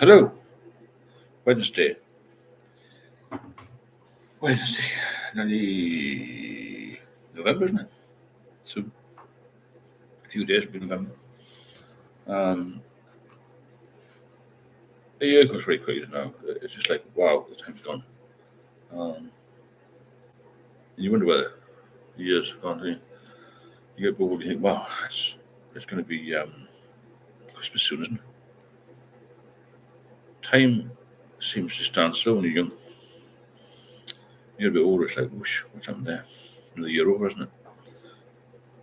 Hello, Wednesday. Wednesday, nearly November, isn't it? So a few days will be November. Um, the year goes very quick now. It's just like wow, the time's gone. And you wonder whether the years have gone. You get bored. You think, wow, it's going to be Christmas soon, isn't it? Time seems to stand still when you're young. You're a bit older. It's like whoosh, what's happened there? Another year over, isn't it?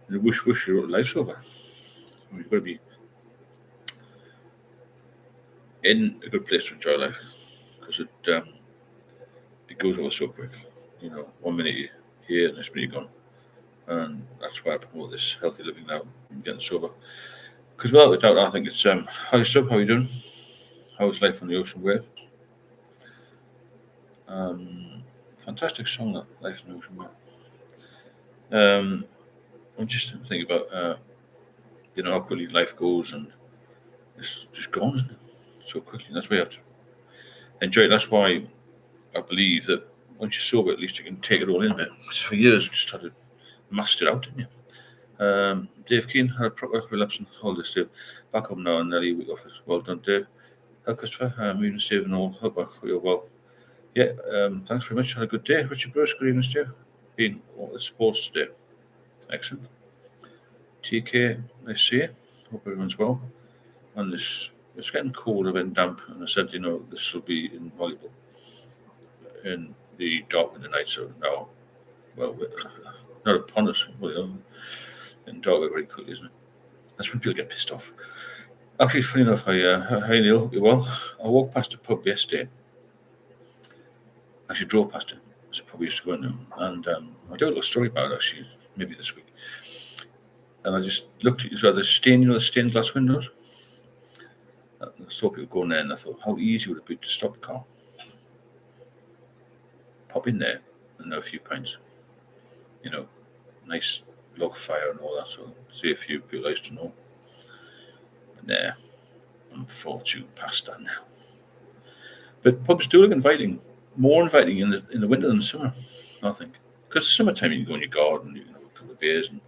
And whoosh, whoosh, your life's over. You've got to be in a good place to enjoy life because it goes over so quick. 1 minute you're here, next minute you're gone. And that's why I promote this healthy living now and getting sober. Because without a doubt, I think it's how you sub, how you doing? How's life on the ocean wave? Fantastic song, that Life on the Ocean Wave. I'm just thinking about how quickly life goes, and it's just gone, isn't it? So quickly. That's why you have to enjoy it. That's why I believe that once you're sober, at least you can take it all in a bit. Because for years, you just had to master it out, didn't you? Dave Keane had a proper relapse on holidays too. Back home now and nearly a week off. Well done, Dave. Hi, Christopher. Evening, Steve, and all. Hope you're well. Yeah, thanks very much. Had a good day. Richard Bruce, good evening, Steve. Been all the sports today. Excellent. TK, nice to see you. Hope everyone's well. And it's getting cold, a bit damp, and I said, this will be invaluable in the dark in the night. So now, well, not upon us, but in dark very quickly, isn't it? That's when people get pissed off. Actually, funny enough, hi Neil, hope you're well. I walked past a pub yesterday. Actually, drove past it. It's a pub I used to go into, and I do a little story about it actually, maybe this week. And I just looked at the stained glass windows. I saw people going there, and I thought, how easy would it be to stop the car, pop in there, and have a few pints. Nice log fire and all that. So see a few people I used to know. But nah, I'm far too past that now. But pubs do look inviting, more inviting in the winter than the summer, I think. Because summertime you can go in your garden, you can have a couple of beers and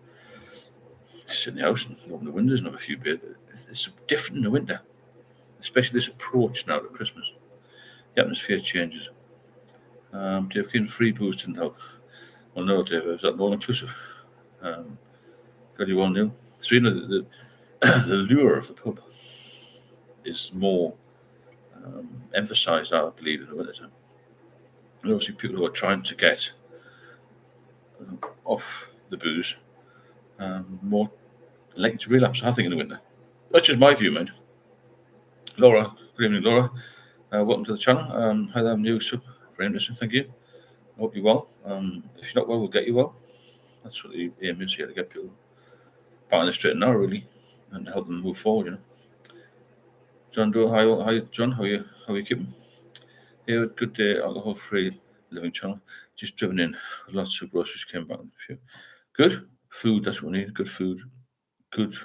sit in the house and open the windows and have a few beers. It's different in the winter, especially this approach now to Christmas. The atmosphere changes. Dave Keane, free booze didn't help. Well, no, Dave, is that all inclusive? Very well knew. So the lure of the pub is more emphasised, I believe, in the winter time. And obviously, people who are trying to get off the booze more likely to relapse, I think, in the winter. That's just my view, man. Laura, good evening, Laura. Welcome to the channel. Hi there, I'm new, so very interesting. Thank you. I hope you're well. If you're not well, we'll get you well. That's what the aim is here, to get people back on the straight and narrow, really, and to help them move forward. John Doe, hi, John. How are you keeping? Here, good day, alcohol-free living channel. Just driven in, lots of groceries came back. Good food. That's what we need. Good food, good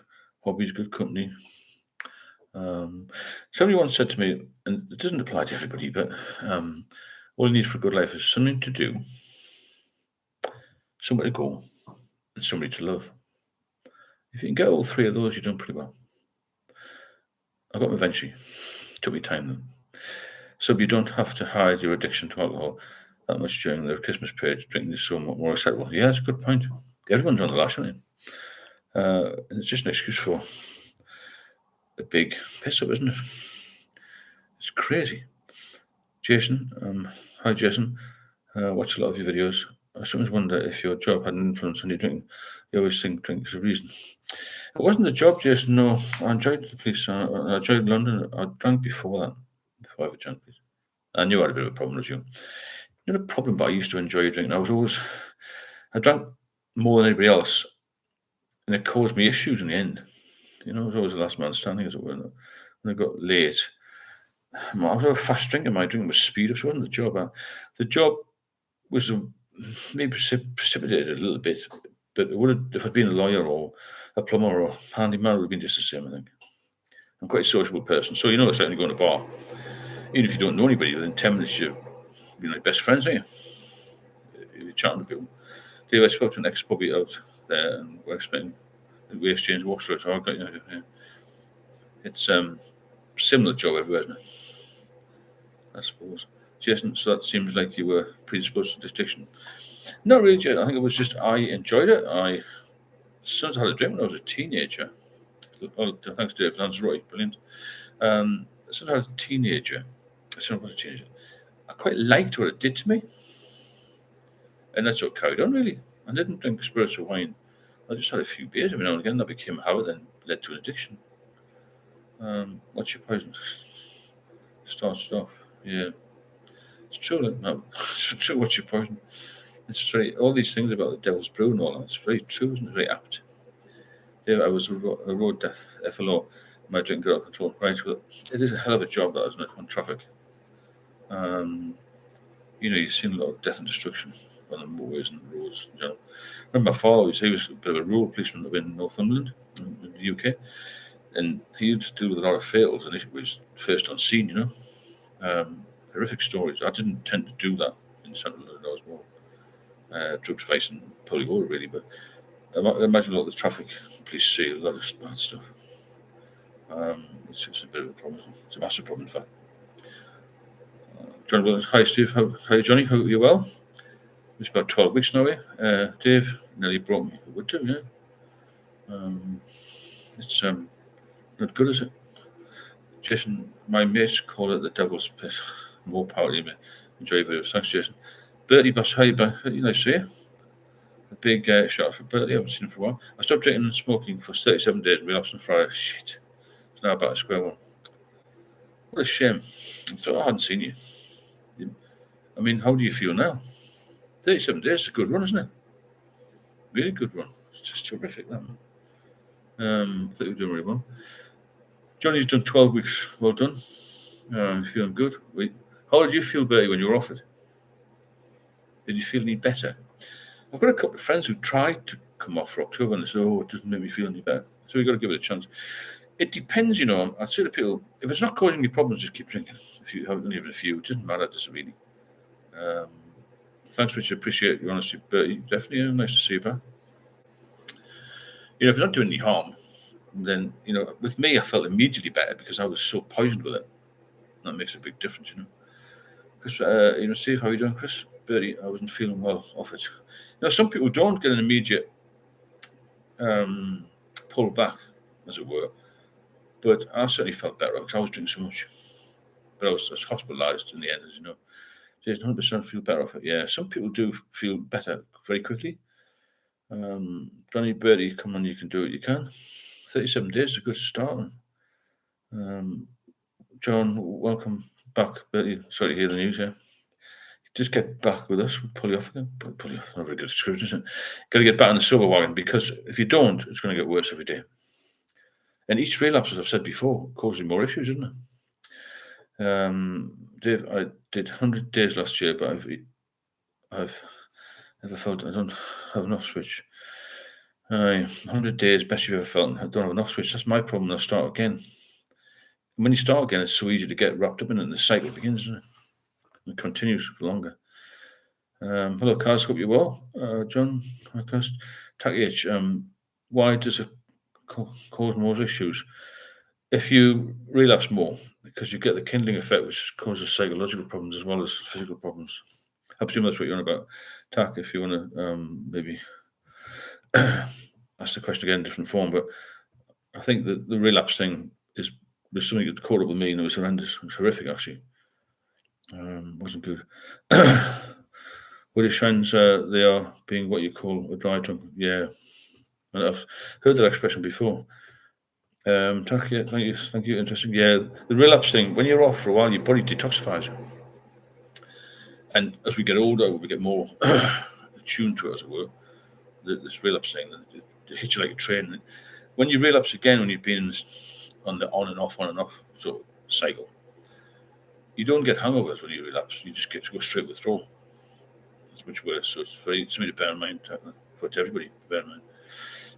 hobbies, good company. Somebody once said to me, and it doesn't apply to everybody, but all you need for a good life is something to do, somewhere to go, and somebody to love. If you can get all three of those, you're doing pretty well. I got them eventually. It took me time though. So you don't have to hide your addiction to alcohol that much during the Christmas period. Drinking is so much more acceptable. Yeah, that's a good point. Everyone's on the lash, aren't they? And it's just an excuse for a big piss up, isn't it? It's crazy. Jason, hi Jason. Watch a lot of your videos. I sometimes wonder if your job had an influence on your drinking. You always think drink is a reason. It wasn't the job, Jason. No, I enjoyed the police. I enjoyed London. I drank before that. Before I ever drank, please. I knew I had a bit of a problem with you. Not a problem, but I used to enjoy drinking. I drank more than anybody else, and it caused me issues in the end. I was always the last man standing, as it were. When I got late, I was a fast drinker. My drinking was speed up. So it wasn't the job. The job was maybe precipitated a little bit, but it would have, if I'd been a lawyer or a plumber or a handyman, it would have been just the same, I think. I'm quite a sociable person, so you know it's like when you go to a bar. Even if you don't know anybody, within 10 minutes you're like best friends, aren't you? You're chatting to people. Dave, I spoke to an ex-puppy out there, and we exchanged walks through it. So I got, yeah. It's similar job everywhere, isn't it? I suppose. Jason, so that seems like you were predisposed to addiction. Not really, Jason. I think it was just I enjoyed it. I sometimes had a drink when I was a teenager. Oh, thanks, Dave. That's right. Brilliant. Since I was a teenager, I quite liked what it did to me, and that's what carried on. Really, I didn't drink spirits or wine. I just had a few beers every now and again. That became a habit, then led to an addiction. What's your poison? Starts off, yeah. It's true. No, it's true. What's your poison? It's very all these things about the devil's brew and all that. It's very true, isn't it? Very apt. Yeah, I was a road death FLO. My drink got out of control. Right, well, it is a hell of a job, that isn't it, on traffic. You've seen a lot of death and destruction on the motorways and the roads. Remember my father, he was a bit of a rural policeman up in Northumberland, in the UK, and he used to deal with a lot of fails, and he was first on scene. Horrific stories. I didn't tend to do that in Central London. I was more drug device and public order, really, but I imagine a lot of the traffic police see a lot of bad stuff. It's a bit of a problem. It's a massive problem, in fact. John Williams, hi Steve, how Johnny? Hope you're well. It's about 12 weeks now, eh? Dave nearly brought me a wood too, yeah. It's not good, is it? Jason, my mates call it the devil's pit. More power to you, mate. Enjoy your videos. Thanks, Jason. Bertie, boss, how you been? Nice to see you. A big shout out for Bertie. I haven't seen him for a while. I stopped drinking and smoking for 37 days and relapsed on Friday. Shit. It's now back to square one. What a shame. I thought I hadn't seen you. I mean, how do you feel now? 37 days is a good run, isn't it? Really good run. It's just terrific, that one. I think we're doing really well. Johnny's done 12 weeks. Well done. Feeling good. How did you feel, Bertie, when you were off it? Did you feel any better? I've got a couple of friends who tried to come off for October and they said, oh, it doesn't make me feel any better. So we've got to give it a chance. It depends, I say to people, if it's not causing you problems, just keep drinking. If you have only even a few, it doesn't matter, does it really? Thanks, Richard. Appreciate your honesty, Bertie. Definitely nice to see you back. If it's not doing any harm, then, with me, I felt immediately better because I was so poisoned with it. That makes a big difference, Chris, Steve, how are you doing, Chris? Bertie, I wasn't feeling well off it. Some people don't get an immediate pull back, as it were. But I certainly felt better because I was drinking so much. But I was hospitalised in the end, as you know. Just 100% feel better off it. Yeah, some people do feel better very quickly. Johnny, Bertie, come on, you can do it. You can. 37 days is a good start. John, welcome back, Bertie. Sorry to hear the news, yeah. Just get back with us. We'll pull you off again. Pull you off. Not very good description, isn't it? Got to get back in the sober wagon because if you don't, it's going to get worse every day. And each relapse, as I've said before, causes more issues, isn't it? Dave, I did 100 days last year, but I've never felt I don't have an off switch. 100 days, best you've ever felt. I don't have an off switch. That's my problem. I'll start again. And when you start again, it's so easy to get wrapped up in it, and the cycle begins, isn't it? It continues for longer. Hello, Kaz. Hope you're well. John, Kaz. Tag H. Why does it cause more issues? If you relapse more, because you get the kindling effect, which causes psychological problems as well as physical problems. I presume that's what you're on about. Tak, if you want to maybe ask the question again in a different form, but I think that the relapse thing was something that caught up with me and it was horrendous. It was horrific, actually. Wasn't good. With Shines, they are being what you call a dry drunk. Yeah. And I've heard that expression before. Tak, yeah, thank you. Interesting. Yeah, the relapse thing, when you're off for a while, your body detoxifies. And as we get older, we get more attuned to it, as it were. This relapse thing, it hits you like a train. When you relapse again, when you've been on the on and off sort of cycle, you don't get hangovers when you relapse. You just get to go straight withdrawal. It's much worse. So it's something to bear in mind for everybody to bear in mind.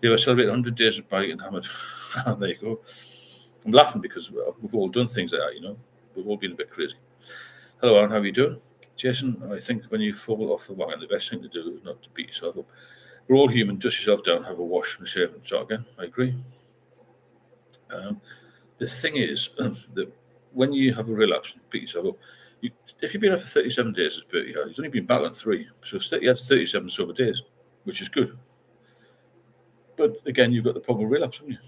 Yeah, I celebrate 100 days of biking and hammered. There you go. I'm laughing because we've all done things like that, you know. We've all been a bit crazy. Hello, Aaron, how are you doing? Jason, I think when you fall off the wagon, the best thing to do is not to beat yourself up. We're all human. Dust yourself down, have a wash and shave and start again. I agree. The thing is that when you have a relapse and beat yourself up, if you've been off for 37 days, as Bertie had, he's only been back on 3. So he had 37 sober days, which is good. But again, you've got the problem of relapse, haven't you?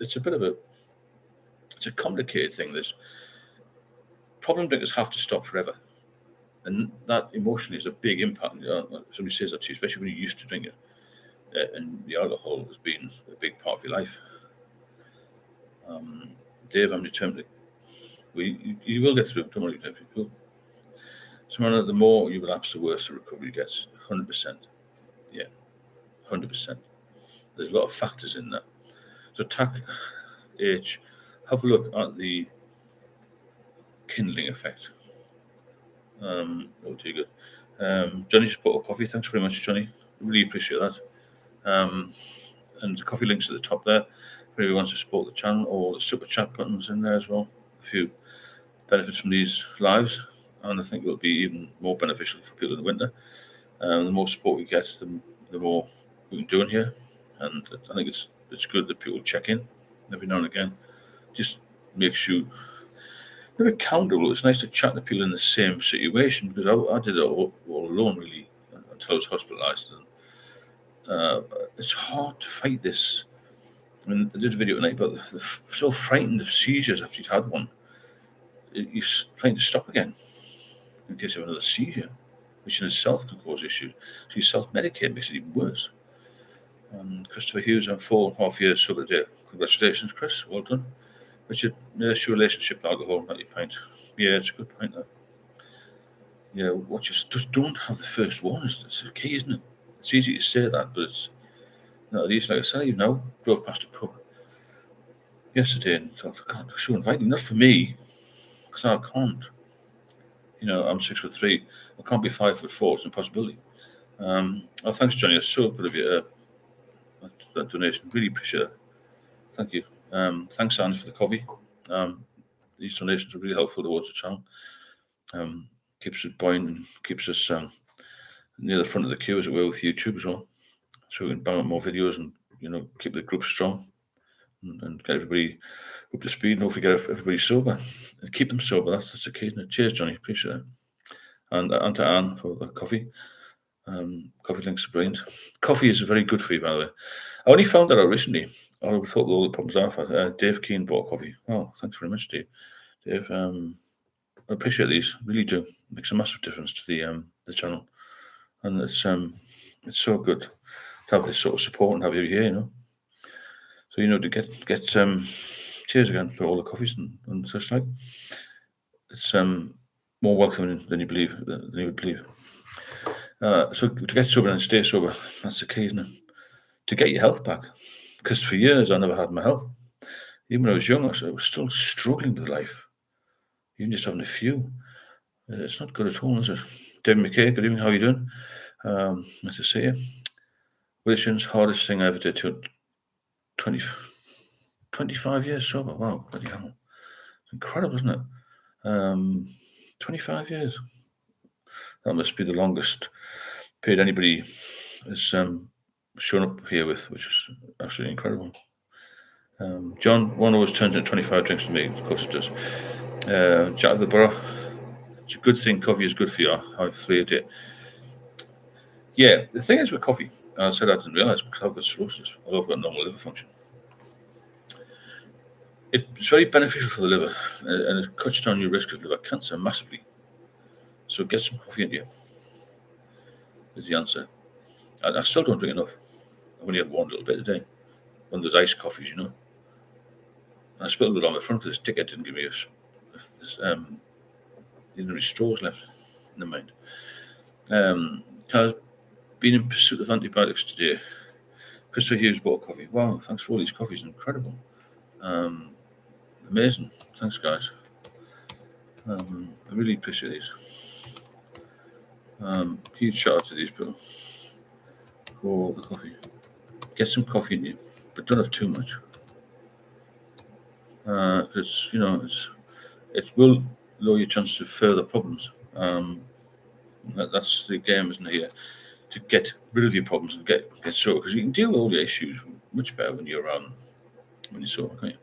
It's a complicated thing. This problem drinkers have to stop forever. And that emotionally is a big impact. Somebody says that to you, especially when you're used to drinking. And the alcohol has been a big part of your life. Dave, I'm determined you will get through. Don't worry, Dave. You will. Samantha, the more you relapse, the worse the recovery gets. 100%. Yeah, 100%. There's a lot of factors in that. So, TAC H, have a look at the kindling effect. Oh, dear good. Johnny just bought a coffee. Thanks very much, Johnny. Really appreciate that. And the coffee links at the top there. If anyone wants to support the channel, or the super chat buttons in there as well. A few benefits from these lives, and I think it'll be even more beneficial for people in the winter. The more support we get, the more we can do in here. And I think it's good that people check in every now and again. Just makes you accountable. It's nice to chat to people in the same situation, because I did it all alone really until I was hospitalised. And it's hard to fight this. I mean, I did a video tonight about the so frightened of seizures after you'd had one. You're trying to stop again in case you have another seizure, which in itself can cause issues. So you self-medicate, makes it even worse. Christopher Hughes, I'm 4.5 years sober today. Congratulations, Chris. Well done. Richard, nurse your relationship to alcohol, not your pint. Yeah, it's a good point, that. Yeah, just don't have the first one. It's the key, isn't it? It's easy to say that, but it's not easy. Like I say, drove past a pub yesterday and thought, God, so inviting. Not for me, because I can't. I'm 6'3". I can't be 5'4". It's an impossibility. Thanks, Johnny. It's so good of you. That donation, really appreciate it. Thank you. Thanks, Anne, for the coffee. These donations are really helpful towards the channel. Keeps us buoyant and keeps us near the front of the queue, as it were, with YouTube as well. So we can bang out more videos and keep the group strong and get everybody up to speed and hopefully get everybody sober and keep them sober. That's the key, isn't it? Cheers, Johnny. Appreciate it. And to Anne for the coffee. Coffee links are brilliant. Coffee is very good for you, by the way. I only found that out recently. I would have thought all the problems I've had. Dave Keane bought coffee. Oh, thanks very much, Dave. Dave, I appreciate these. Really do. It makes a massive difference to the channel, and it's so good to have this sort of support and have you here. So to get cheers again for all the coffees and such like. It's more welcoming than you would believe. So to get sober and stay sober, that's the key, isn't it? To get your health back, because for years I never had my health. Even when I was young, I was still struggling with life. Even just having a few, it's not good at all, is it? David McKay, good evening. How are you doing? Nice to see you. Wilson's hardest thing I ever did. 25 years sober. Wow, bloody hell! It's incredible, isn't it? 25 years. That must be the longest period anybody has shown up here with, which is absolutely incredible. John, one always turns into 25 drinks to me. Of course it does. Jack of the Borough. It's a good thing coffee is good for you. I've 3 a day. Yeah, the thing is with coffee, and I said I didn't realise because I've got cirrhosis, although I've got normal liver function. It's very beneficial for the liver, and it cuts down your risk of liver cancer massively. So get some coffee into you, is the answer. I still don't drink enough. I've only had one little bit a day. One of those iced coffees, And I spilled it on the front because this dickhead didn't give me he didn't have any straws left. Never mind. I've been in pursuit of antibiotics today. Christopher Hughes bought coffee. Wow, thanks for all these coffees. Incredible. Amazing. Thanks, guys. I really appreciate these. Huge shout out to these people for the coffee. Get some coffee in you, but don't have too much. because it will lower your chances of further problems. That's the game, isn't it? Here to get rid of your problems and get sober, because you can deal with all your issues much better when you're sober, can't you?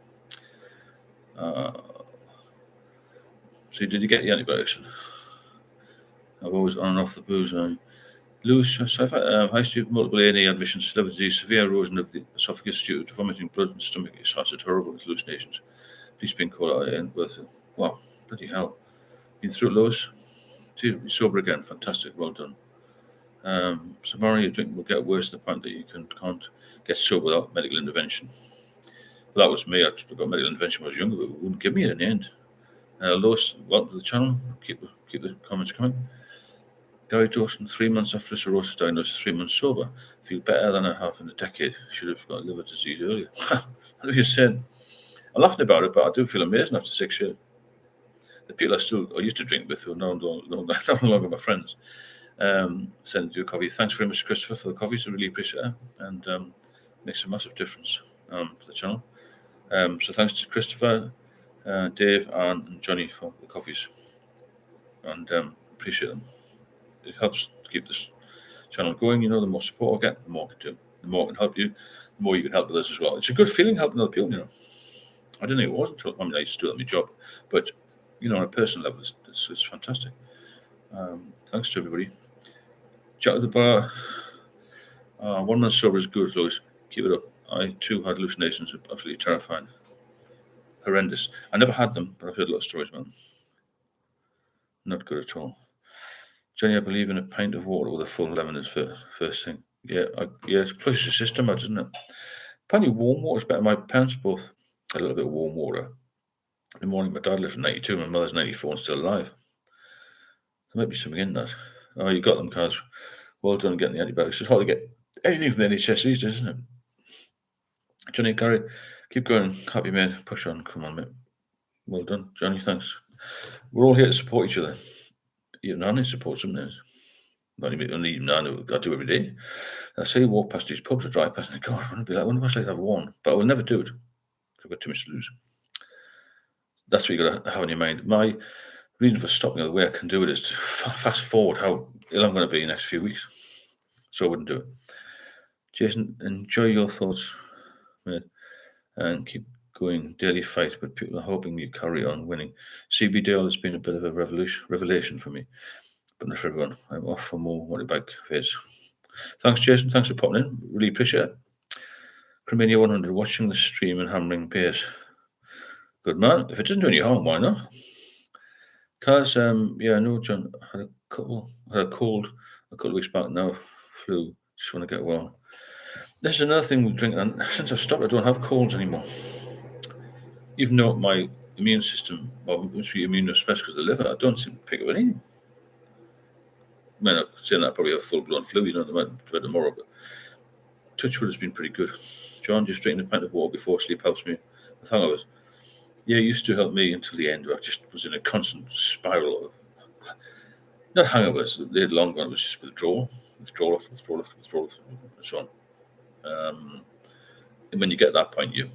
So did you get the antibiotics? I've always on and off the booze. Lewis, I used to have multiple A&E admissions, liver disease, severe erosion of the esophagus due to vomiting, blood and stomach. It started horrible with hallucinations. Please been called out and worth it. Wow, bloody hell. Been through it, Lewis. You're sober again. Fantastic. Well done. Samara, your drink will get worse to the point that you can't get sober without medical intervention. Well, that was me. I got medical intervention when I was younger, but it wouldn't give me it in the end. Lewis, welcome to the channel. Keep the comments coming. Gary Dawson, 3 months after cirrhosis diagnosis, 3 months sober. Feel better than I have in a decade. Should have got liver disease earlier. I know you're saying. I'm laughing about it, but I do feel amazing after 6 years. The people I used to drink with who are no longer my friends send you a coffee. Thanks very much, Christopher, for the coffees. I really appreciate it, and makes a massive difference to the channel. So thanks to Christopher, Dave, and Johnny for the coffees, and appreciate them. It helps to keep this channel going. The more support I get, the more I can do. The more I can help you, the more you can help others as well. It's a good feeling helping other people. I didn't know it was until I used to do it on my job, but on a personal level, it's fantastic. Thanks to everybody. Jack at the bar. 1 month sober is good, Louis. Keep it up. I too had hallucinations, absolutely terrifying, horrendous. I never had them, but I've heard a lot of stories about them. Not good at all. Jenny, I believe in a pint of water with a full lemon is the first thing. Yeah, it flushes the system out, doesn't it? Apparently warm water is better. My parents both had a little bit of warm water. In the morning, my dad lived in 92, my mother's 94 and still alive. There might be something in that. Oh, you got them, guys. Well done getting the antibiotics. It's hard to get anything from the NHS these days, isn't it? Johnny, Gary, keep going. Happy, mate. Push on. Come on, mate. Well done. Johnny, thanks. We're all here to support each other. Even Nanny supports sometimes. Not even Nanny, I do every day. I say walk past these pubs, I drive past and I go, I wouldn't like to have one, but I will never do it. I've got too much to lose. That's what you've got to have in your mind. My reason for stopping, the way I can do it, is to fast forward how ill I'm going to be in the next few weeks. So I wouldn't do it. Jason, enjoy your thoughts, mate, and keep going. Daily fight, but people are hoping you carry on winning. CB Dale has been a bit of a revelation for me, but not for everyone. I'm off for more motorbike phase. Thanks, Jason. Thanks for popping in. Really appreciate it. Cremania 100, watching the stream and hammering pace. Good man. If it doesn't do any harm, why not? Cars, yeah, I know John had a cold a couple of weeks back now. Flu. Just want to get well. This is another thing with drinking, and since I've stopped, I don't have colds anymore. Even though my immune system, must be immunosuppressed because of the liver, I don't seem to pick up anything. I mean, I'm saying I probably have full-blown flu, they might do it tomorrow, but touchwood has been pretty good. John, just drinking a pint of water before sleep helps me with hangovers. Yeah, it used to help me until the end, where I just was in a constant spiral of, not hangovers, they had long gone, it was just withdrawal, and so on. And when you get that point, you're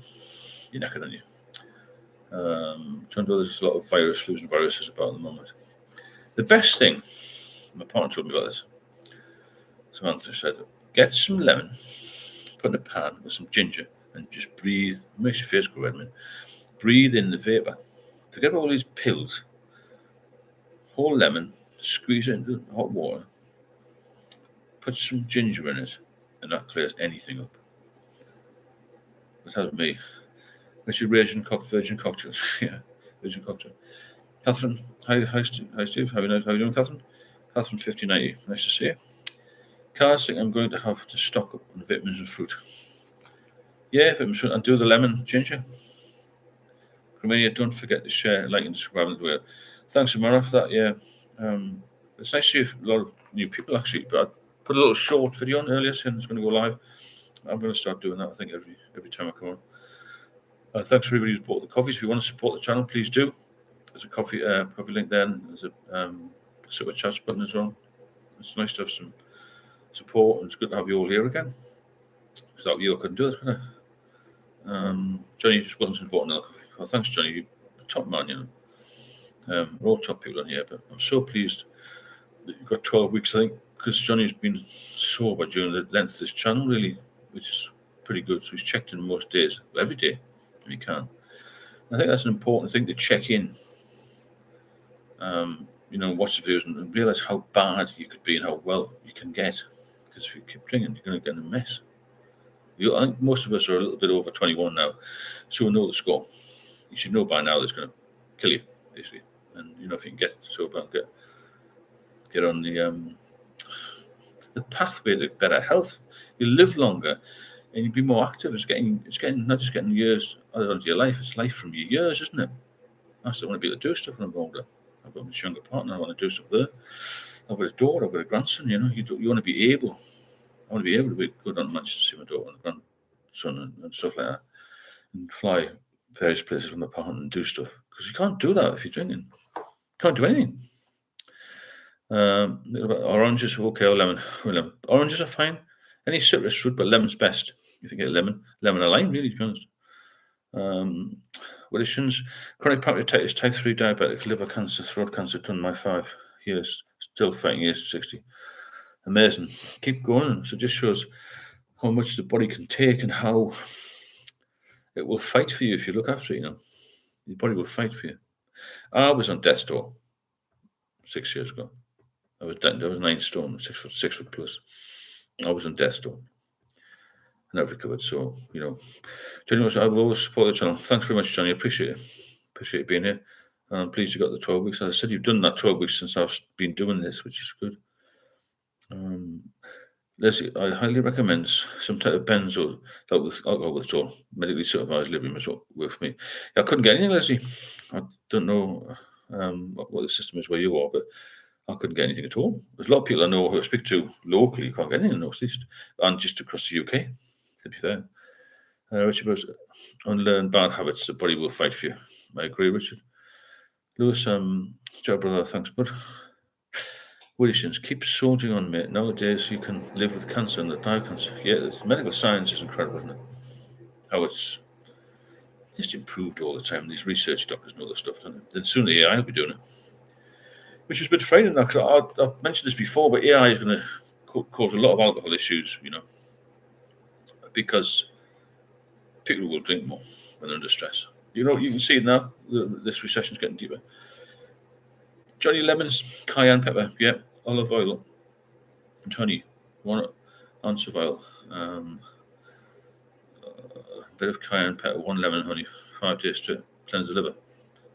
knackered, aren't you? John, there's a lot of flus and viruses about at the moment. The best thing, my partner told me about this. Samantha said, get some lemon, put in a pan with some ginger, and just breathe. It makes your face go red, man. Breathe in the vapor. Forget about all these pills. Whole lemon, squeeze it into hot water, put some ginger in it, and that clears anything up. That's how me. Richard Virgin cocktails. Yeah, virgin cocktail. Catherine, hi Steve. How are you doing, Catherine? Catherine 5090. Nice to see you. Cars, think I'm going to have to stock up on vitamins and fruit. Yeah, vitamins and do the lemon ginger. Romania, don't forget to share, like, and subscribe as well. Thanks, Amara, for that. Yeah, it's nice to see a lot of new people actually. But I put a little short video on earlier saying it's going to go live. I'm going to start doing that. I think every time I come on. Thanks for everybody who's bought the coffees. If you want to support the channel, please do. There's a coffee link there. And there's a super chat button as well. It's nice to have some support, and it's good to have you all here again. Without you, I couldn't do it, could I? Johnny just wasn't bought another coffee. Well, thanks, Johnny. You're a top man, you know. We're all top people on here, but I'm so pleased that you've got 12 weeks, I think, because Johnny's been sober during the length of this channel, really, which is pretty good. So he's checked in most days, every day, if he can. I think that's an important thing to check in. Watch the videos and realize how bad you could be and how well you can get. Because if you keep drinking, you're going to get in a mess. I think most of us are a little bit over 21 now, so we know the score. You should know by now that it's going to kill you, basically. And if you can get sober and get on the pathway to better health, you live longer and you be more active. It's getting not just getting years added onto your life; it's life from your years, isn't it? I still want to be able to do stuff when I'm older. I've got this younger partner. I want to do stuff there. I've got a daughter. I've got a grandson. You want to be able. I want to be able to go down to Manchester to see my daughter and grandson and stuff like that, and fly various places with my partner and do stuff. Because you can't do that if you're drinking. You can't do anything. Oranges, okay, or lemon. Oranges are fine. Any citrus fruit, but lemon's best. If you get lemon or lime, really, to be honest. Conditions: chronic pancreatitis, type 3 diabetic, liver cancer, throat cancer, done my 5 years, still fighting age 60. Amazing. Keep going. So it just shows how much the body can take and how it will fight for you if you look after it, Your body will fight for you. I was on death's door 6 years ago. I was 9 stone, 6 foot plus. I was on death's door. And I've recovered. So, Johnny, I will always support the channel. Thanks very much, Johnny. I appreciate it. Appreciate you being here. And I'm pleased you got the 12 weeks. As I said, you've done that 12 weeks since I've been doing this, which is good. Leslie, I highly recommend some type of benzo that with alcohol withdrawal. Medically supervised living was what worked for me. I couldn't get anything, Leslie. I don't know what the system is where you are, but I couldn't get anything at all. There's a lot of people I know who I speak to locally who can't get anything in the North East and just across the UK, to be fair. Richard goes, unlearn bad habits, the body will fight for you. I agree, Richard. Lewis, job brother, thanks, bud. Williams, keep soldiering on, mate. Nowadays, you can live with cancer and die of cancer. Yeah, the medical science is incredible, isn't it? How it's just improved all the time. These research doctors know this stuff, don't they? Then soon the AI will be doing it. Which is a bit frightening, because I've mentioned this before, but AI is going to cause a lot of alcohol issues, because people will drink more when they're under stress. You can see it now. This recession is getting deeper. Johnny, lemons, cayenne pepper, yeah, olive oil, and honey, 1 ounce of oil, a bit of cayenne pepper, 1 lemon, honey, 5 days to cleanse the liver.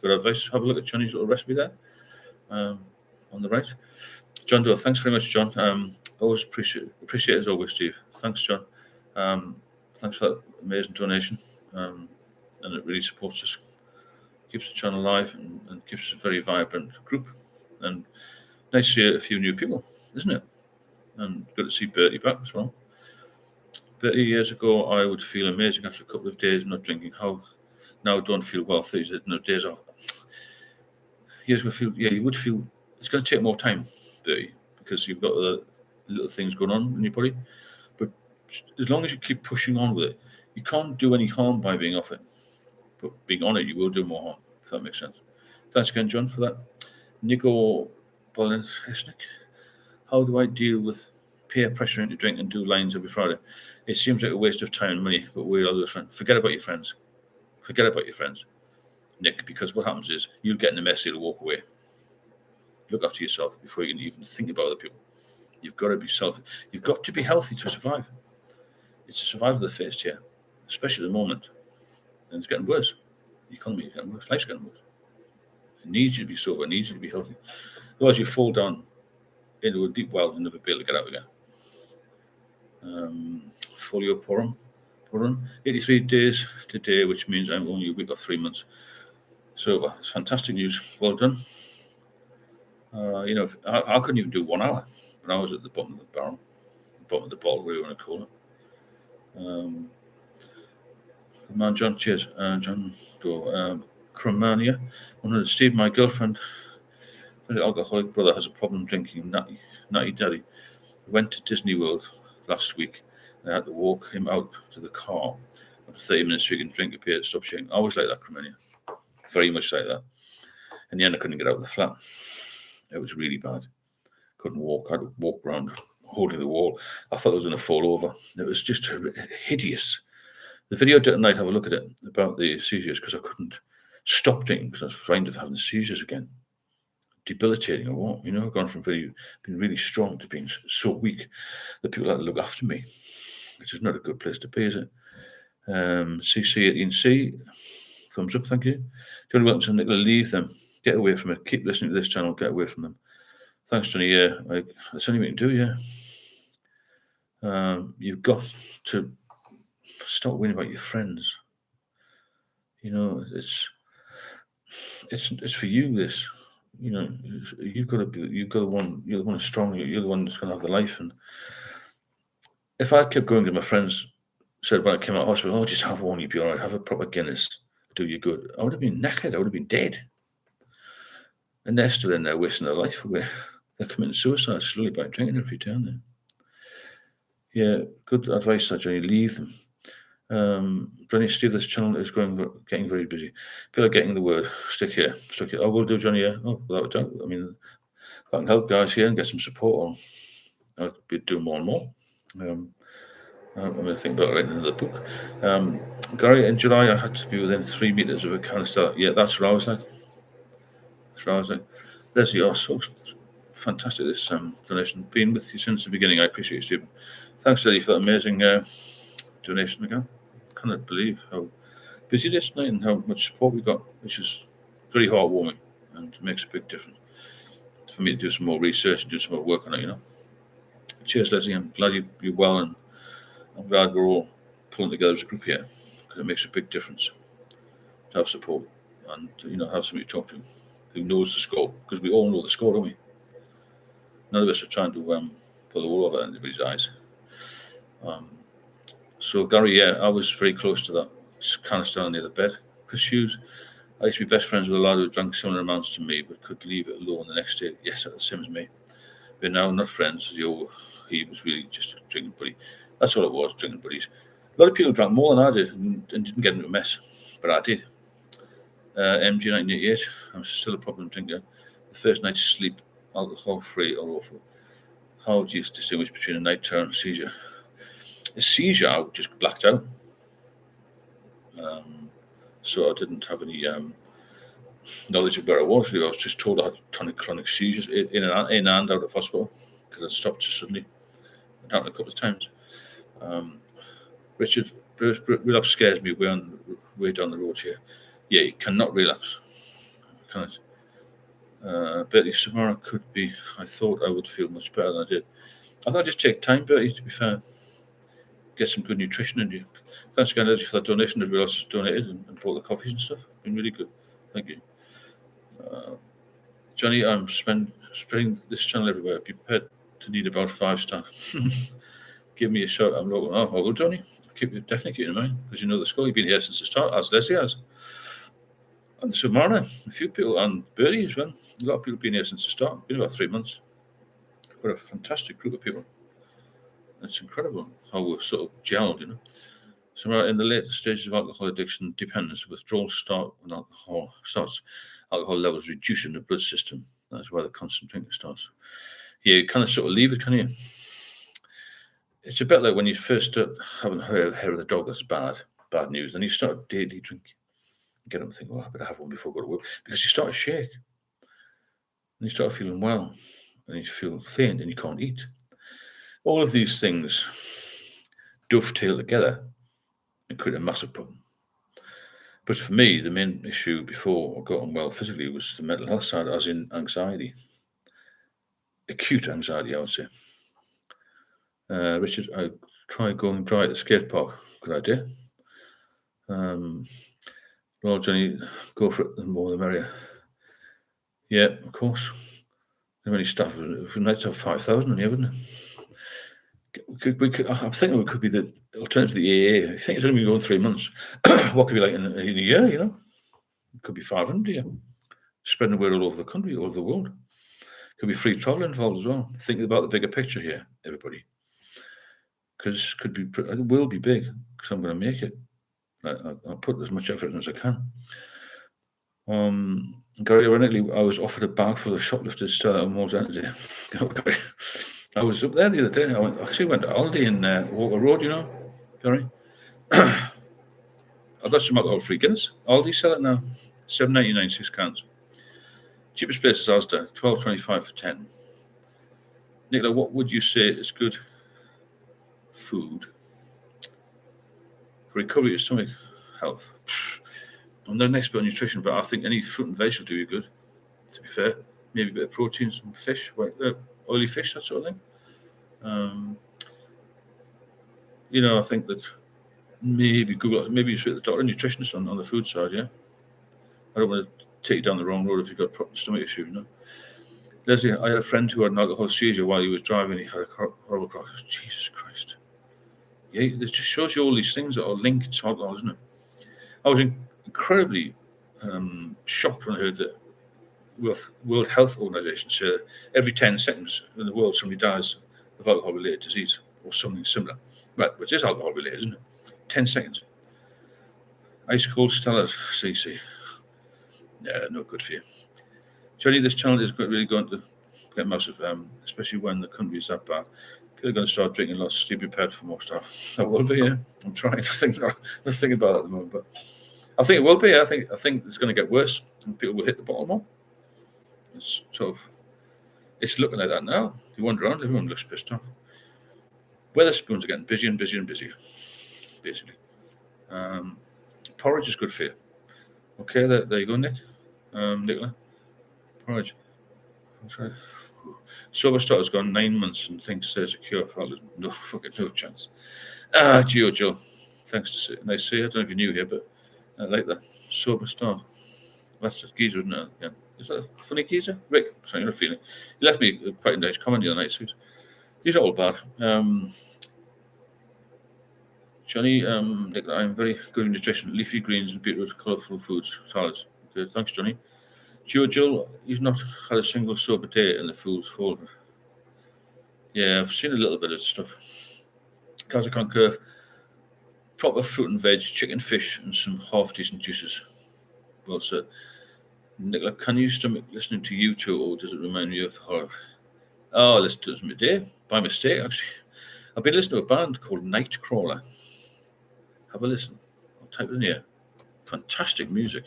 Good advice. Have a look at Johnny's little recipe there on the right. John Doe, thanks very much, John. Always appreciate it as always, Steve. Thanks, John. Thanks for that amazing donation, and it really supports us. Keeps the channel alive and keeps us a very vibrant group. And nice to see a few new people, isn't it? And good to see Bertie back as well. 30 years ago, I would feel amazing after a couple of days not drinking. How now don't feel well 30 days off. Years ago, you would feel it's going to take more time, Bertie, because you've got other little things going on in your body. But as long as you keep pushing on with it, you can't do any harm by being off it. But being on it, you will do more harm, if that makes sense. Thanks again, John, for that. Nico Bolensnik, how do I deal with peer pressure to drink and do lines every Friday? It seems like a waste of time and money, but we're all those friends. Forget about your friends. Forget about your friends, Nick, because what happens is you'll get in a mess, you'll walk away. Look after yourself before you can even think about other people. You've got to be selfish. You've got to be healthy to survive. It's a survival of the fittest here, especially at the moment. And it's getting worse. The economy is getting worse. Life's getting worse. It needs you to be sober. It needs you to be healthy. Otherwise, you fall down into a deep well and never be able to get out again. Folio Purim, 83 days today, which means I'm only a week or 3 months sober. It's fantastic news. Well done. I couldn't even do 1 hour, but I was at the bottom of the barrel, the bottom of the bottle, whatever you want to call it. Good man, John. Cheers. John Doe. Cromania. Steve, my girlfriend, alcoholic brother, has a problem drinking natty daddy. Went to Disney World last week. I had to walk him out to the car. After 30 minutes, so he can drink a beer to stop shaking. I always like that, Cromania. very much like that. In the end, I couldn't get out of the flat. It was really bad. Couldn't walk. I had to walk around holding the wall. I thought I was going to fall over. It was just hideous. The video tonight, have a look at it, about the seizures, because I couldn't stop drinking because I was frightened of having seizures again. Debilitating or what, you know, I've gone from being really strong to being so weak that people have to look after me, which is not a good place to be, is it? CC18C, thumbs up, thank you. Johnny Wilkinson, Nicola, leave them. Get away from it. Keep listening to this channel. Get away from them. Thanks, Johnny. Yeah, that's anything we can do, yeah. You've got to stop worrying about your friends. You know, it's for you, this. You know, you've got to be. You're the one who's strong. You're the one that's going to have the life. And if I kept going to my friends, said when I came out of hospital, "Oh, just have one, you'll be all right. Have a proper Guinness, do you good." I would have been knackered. I would have been dead. And they're still in there wasting their life away. They're committing suicide slowly by drinking every day, aren't they? Yeah, good advice, Johnny. Leave them. Johnny, Steve, this channel is getting very busy. Feel like getting the word. Stick here. I will do, Johnny. Yeah. Oh, without a doubt. I mean, if I can help guys here and get some support, I'll be doing more and more. I'm going to think about writing another book. Gary, in July, I had to be within 3 meters of a canister. Yeah, that's what I was like. Leslie, you're so fantastic, this donation. Been with you since the beginning. I appreciate you, Stephen. Thanks, Leslie, for that amazing donation again. I cannot believe how busy this night and how much support we got, which is very heartwarming and makes a big difference for me to do some more research and do some more work on it, you know. Cheers, Leslie. I'm glad you're well, and I'm glad we're all pulling together as a group here, because it makes a big difference to have support and, you know, have somebody to talk to who knows the score, because we all know the score, don't we? None of us are trying to pull the wool over anybody's eyes. So, Gary, yeah, I was very close to that canister near the bed. Chris Hughes, I used to be best friends with a lad who drank similar amounts to me, but could leave it alone the next day. Yes, that's the same as me. We're now not friends. He was really just a drinking buddy. That's all it was, drinking buddies. A lot of people drank more than I did and didn't get into a mess, but I did. MG1988, I'm still a problem drinker. The first night's sleep, alcohol-free or awful. How do you distinguish between a night terror and a seizure? A seizure, I just blacked out. So I didn't have any knowledge of where I was. I was just told I had chronic seizures in and out of hospital because I'd stopped suddenly. It happened a couple of times. Richard, relapse scares me way down the road here. Yeah, you cannot relapse. Bertie, tomorrow could be. I thought I would feel much better than I did. I thought I'd just take time, Bertie, to be fair. Get some good nutrition in you. Thanks again, Leslie, for that donation. Everybody else has donated and bought the coffees and stuff. Been really good. Thank you. Johnny, I'm spreading this channel everywhere. Be prepared to need about 5 staff. Give me a shout. I'm local. Oh, well, Johnny. Definitely keep in mind, because you know the score. You've been here since the start, as Leslie has. And so Marna, a few people, and Bertie as well. A lot of people have been here since the start. Been about 3 months. We've got a fantastic group of people. It's incredible how we're sort of gelled, you know. So in the later stages of alcohol addiction dependence, withdrawal starts, alcohol levels reduce in the blood system. That's where the constant drinking starts. Yeah, you kind of sort of leave it, can you? It's a bit like when you first start having hair of the dog. That's bad news. Then you start daily drinking. You get up and think, oh, I better have one before I go to work, because you start to shake. And you start feeling well, and you feel faint, and you can't eat. All of these things dovetail together and create a massive problem. But for me, the main issue before I got unwell physically was the mental health side, as in anxiety. Acute anxiety, I would say. Richard, I tried going dry at the skate park. Good idea. Well, Johnny, go for it. The more the merrier. Yeah, of course. How many staff? We'd like to have 5,000 in here, wouldn't it? I'm thinking it could be the alternative to the AA. I think it's only been going 3 months. What could be like in a year, you know? It could be 500 a year. Spreading the word all over the country, all over the world. Could be free travel involved as well. Thinking about the bigger picture here, everybody. Because it will be big, because I'm going to make it. I'll put as much effort in as I can. Gary, ironically, I was offered a bag full of shoplifters still at Moore's End today. Gary, I was up there the other day. I went to Aldi in Walker Road, Gary. I got some alcohol-free Guinness. Aldi sell it now, $7.99 6 cans. Cheapest place is Asda, $12.25 for 10. Nicola, what would you say is good food for recovery of stomach health? I'm not an expert on nutrition, but I think any fruit and veg will do you good. To be fair, maybe a bit of protein, some fish, oily fish, that sort of thing. I think that maybe maybe speak to the doctor, nutritionist on the food side. Yeah, I don't want to take you down the wrong road if you've got stomach issue. Leslie, I had a friend who had an alcohol seizure while he was driving. He had a horrible crash. Jesus Christ. Yeah, this just shows you all these things that are linked to alcohol, isn't it? I was incredibly shocked when I heard that World Health Organization said every 10 seconds in the world somebody dies of alcohol-related disease or something similar. Right, which is alcohol-related, isn't it? 10 seconds. Ice cold Stellas, CC. Yeah, no good for you. Johnny, this channel is really going to get massive, especially when the country is that bad. People are going to start drinking lots. Stay prepared for more stuff. That will be, yeah. I'm trying to think. Not thinking about it at the moment, but I think it will be. I think it's going to get worse, and people will hit the bottle more. It's looking like that now. You wander around, everyone looks pissed off. Weatherspoons are getting busier and busier and busier, basically. Porridge is good for you. Okay, there you go, Nick. Nicola. Porridge. Sober Starter's gone 9 months and thinks there's a cure for alcoholism. No chance. Joe. Thanks. Nice to see you. I don't know if you're new here, but I like that. Sober Start. That's the geezer, isn't it? Yeah. Is that a funny geezer? Rick, sorry, you're not feeling it. He left me quite a nice comment the other night, so he's not all bad. Johnny, Nick, I'm very good in nutrition. Leafy greens and beetroot, colourful foods, salads. Good. Thanks, Johnny. Joe, he's not had a single sober day in the fool's folder. Yeah, I've seen a little bit of stuff. Casa Concurve, proper fruit and veg, chicken, fish, and some half-decent juices. Well said. Nicola, can you stomach listening to you two, or does it remind you of horror? Oh, I listened to it midday, by mistake, actually. I've been listening to a band called Nightcrawler. Have a listen. I'll type it in here. Fantastic music.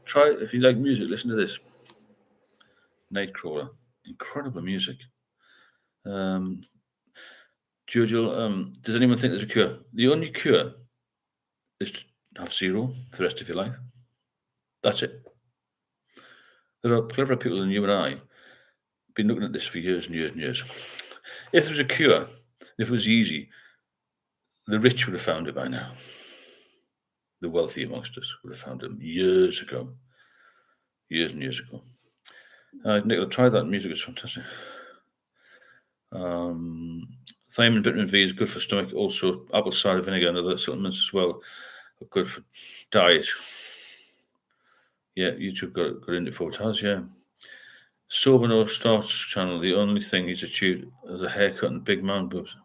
Try it. If you like music, listen to this. Nightcrawler. Incredible music. Jojo, does anyone think there's a cure? The only cure is to have zero for the rest of your life. That's it. There are clever people than you and I been looking at this for years and years and years. If there was a cure, if it was easy, the rich would have found it by now. The wealthy amongst us would have found it years ago. Years and years ago. Nicola, try that music. It's fantastic. Thiamine, vitamin V is good for stomach. Also, apple cider vinegar and other supplements as well are good for diet. Yeah, YouTube got into 4 times, yeah. Sober No Starts channel, the only thing he's achieved is a haircut and big man boobs.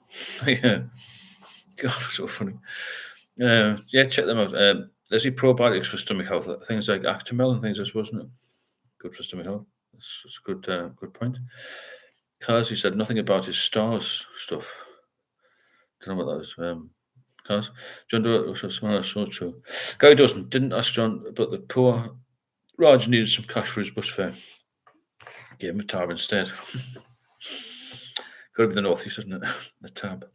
Yeah. God, so funny. Yeah, check them out. There's probiotics for stomach health. Things like Actimel and things, I suppose, isn't it? Good for stomach health. That's a good point. Kazi said nothing about his stars stuff. Don't know what that was. Kaz. John Doe, so true. Gary Dawson didn't ask John, but the poor Raj needed some cash for his bus fare. Gave him a tab instead. Got to be the northeast, isn't it? The tab.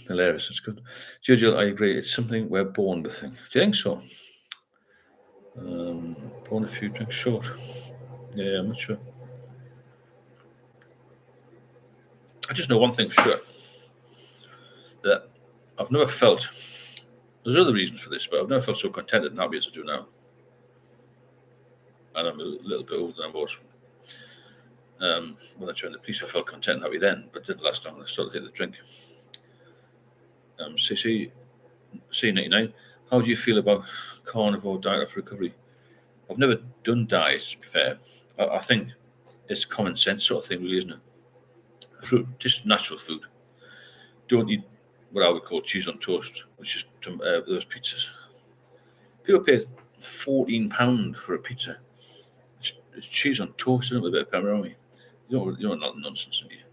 Hilarious. It's good. Jojo, I agree. It's something we're born with. Do you think so? Born a few drinks short. Yeah, I'm not sure. I just know one thing for sure. That I've never felt. There's other reasons for this, but I've never felt so contented and happy as I do now. And I'm a little bit older than I was. When I joined the police, I felt content and happy then, but didn't last time. I started to hit the drink. C99, how do you feel about carnivore diet for recovery? I've never done diets, to be fair. I think it's common sense sort of thing, really, isn't it? Fruit, just natural food. Don't eat what I would call cheese on toast, which is those pizzas. People pay £14 for a pizza. It's cheese on toast, isn't it, with a bit of pepperoni? You don't want nonsense in here.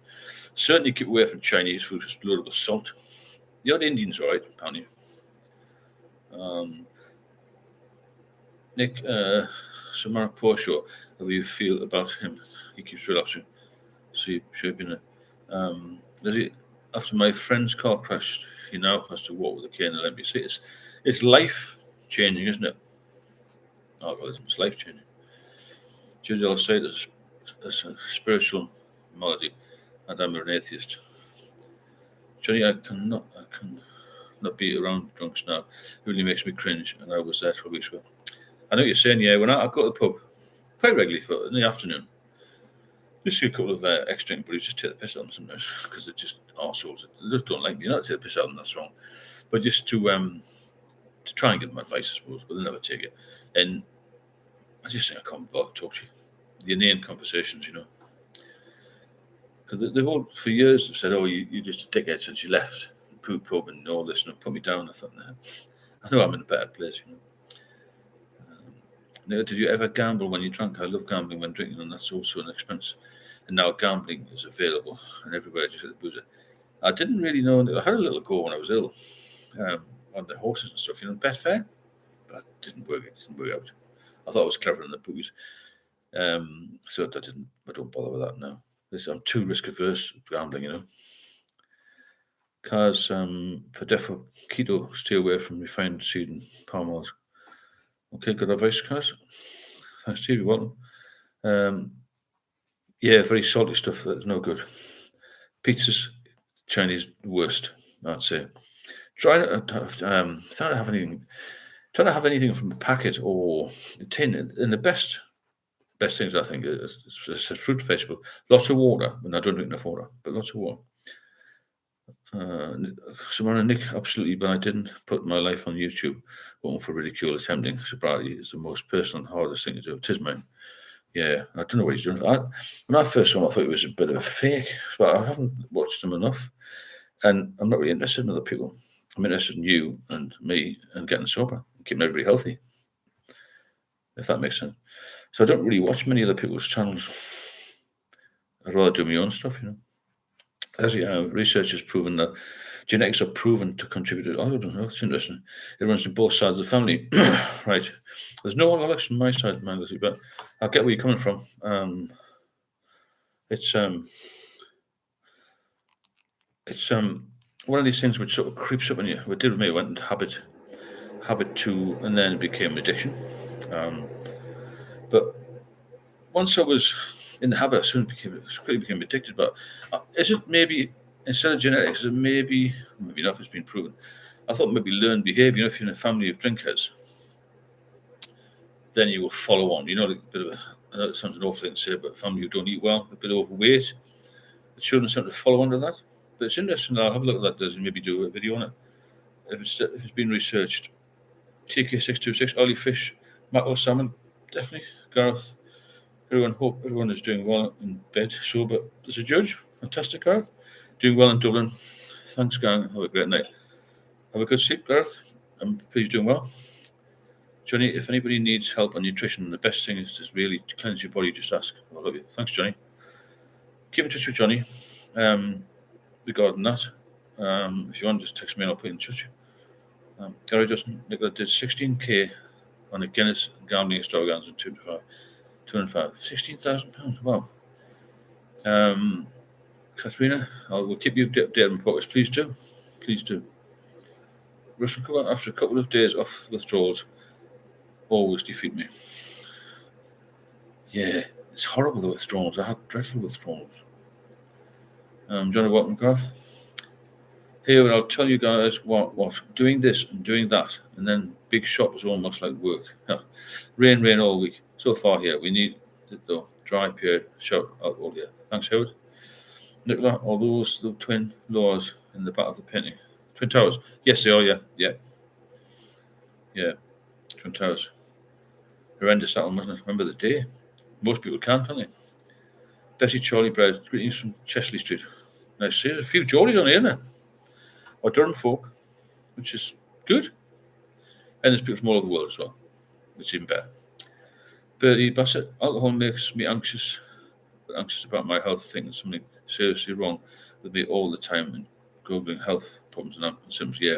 Certainly keep away from Chinese food, it's loaded with salt. The odd Indian's all right, apparently. Nick, Samara Porsche, how do you feel about him? He keeps relapsing. So you should have been does he, after my friend's car crash, he now has to walk with a cane and let me see. It's life changing, isn't it? Alcoholism is life changing. Judy, I'll say there's a spiritual malady, and I'm an atheist. Johnny, I cannot be around drunks now. It really makes me cringe, and I was there 12 weeks ago. I know what you're saying, yeah. When I go to the pub quite regularly in the afternoon, just see a couple of ex-drink buddies just take the piss out of them sometimes because they're just arseholes. They just don't like me. Not to take the piss out of them, that's wrong. But just to try and give them advice, I suppose, but they never take it. And I just think I can't bother to talk to you. The inane conversations, Because they've all, for years, have said, oh, you're just a dickhead since you left the poo pub and all this, and put me down. I thought, nah, I know I'm in a better place, did you ever gamble when you drank? I love gambling when drinking, and that's also an expense. And now gambling is available, and everywhere just at the boozer. I didn't really know. I had a little go when I was ill, on the horses and stuff, Betfair, but it didn't work. It didn't work out. I thought I was clever in the booze, so I don't bother with that now. I'm too risk averse gambling, Cars, for defo keto, stay away from refined seed and palm oils. Okay, good advice, Cars. Thanks, Steve. You're welcome. Yeah, very salty stuff. That's no good. Pizzas, Chinese worst, I'd say. Try to have anything from a packet or the tin. And the best things I think is a fruit vegetable. Lots of water, and I don't drink enough water, but lots of water. Samara, Nick, absolutely, but I didn't put my life on YouTube. Going for ridicule, attempting sobriety is the most personal and hardest thing to do. Tis mine. Yeah, I don't know what he's doing. When I first saw him, I thought it was a bit of a fake, but I haven't watched him enough, and I'm not really interested in other people. I'm interested in you and me and getting sober, keeping everybody healthy, if that makes sense. So I don't really watch many other people's channels. I'd rather do my own stuff, As research has proven that genetics are proven to contribute to. I don't know. It's interesting. It runs to both sides of the family, right? There's no alcoholics on my side, Manglesy, but I get where you're coming from. It's one of these things which sort of creeps up on you. What did with me, it went into habit two, and then it became addiction. But once I was in the habit, I quickly became addicted. But is it maybe, instead of genetics, is it maybe not if it's been proven? I thought maybe learned behavior. If you're in a family of drinkers, then you will follow on. A bit of I know it sounds an awful thing to say, but family who don't eat well, a bit overweight, the children seem to follow on to that. But it's interesting. I'll have a look at that, and maybe do a video on it. If it's been researched, TK626, oily fish, mackerel, salmon, definitely. Gareth, hope everyone is doing well in bed, sober as a judge. Fantastic, Gareth. Doing well in Dublin. Thanks, gang. Have a great night. Have a good sleep, Gareth. I'm pleased doing well. Johnny, if anybody needs help on nutrition, the best thing is to really cleanse your body. Just ask. I love you. Thanks, Johnny. Keep in touch with Johnny regarding that. If you want, just text me and I'll put you in touch. Gary Nicola did 16k on a Guinness gambling extravaganza in 205. £16,000. Wow. Katrina, we'll keep you updated on progress. Please do. Russian colour, after a couple of days off withdrawals, always defeat me. Yeah, it's horrible, the withdrawals. I had dreadful withdrawals. Johnny Wattengraf. Here, I'll tell you guys what, doing this and doing that, and then big shop is almost like work. Rain all week. So far here, we need the dry period. Shout out all year. Thanks, Howard. Nicola, are those the twin laws in the back of the painting? Twin Towers? Yes, they are, yeah. Twin Towers. Horrendous that one, wasn't it? Remember the day? Most people can't they? Bessie Charlie Bread, greetings from Chesley Street. Nice to see you. A few Geordies on here, isn't there? or Durham folk, which is good. And there's people from all over the world as well, which is even better. Bertie Bassett, alcohol makes me anxious about my health, thinking something seriously wrong with me all the time and Googling health problems and symptoms. Yeah,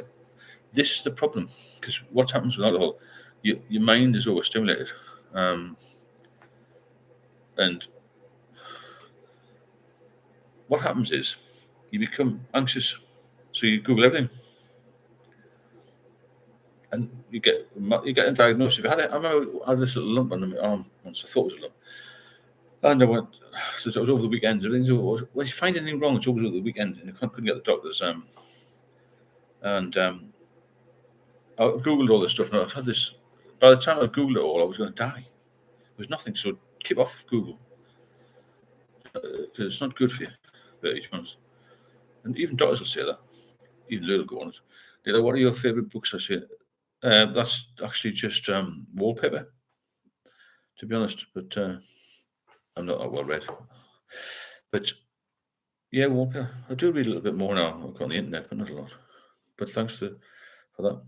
this is the problem, because what happens with alcohol, your mind is overstimulated. And what happens is you become anxious, so you Google everything. And you get a diagnosis. I remember I had this little lump on my arm once. I thought it was a lump. And I went, so it was over the weekend. When you find anything wrong, it's always over the weekend, and I couldn't get the doctors. I Googled all this stuff, and I had this. By the time I Googled it all, I was going to die. There was nothing, so keep off Google, because it's not good for you. But each month, and even doctors will say that. Even little go on it. They're like, "What are your favourite books?" I say, "That's actually just wallpaper, to be honest." But I'm not that well read. But yeah, wallpaper. I do read a little bit more now. I've got on the internet, but not a lot. But thanks for that.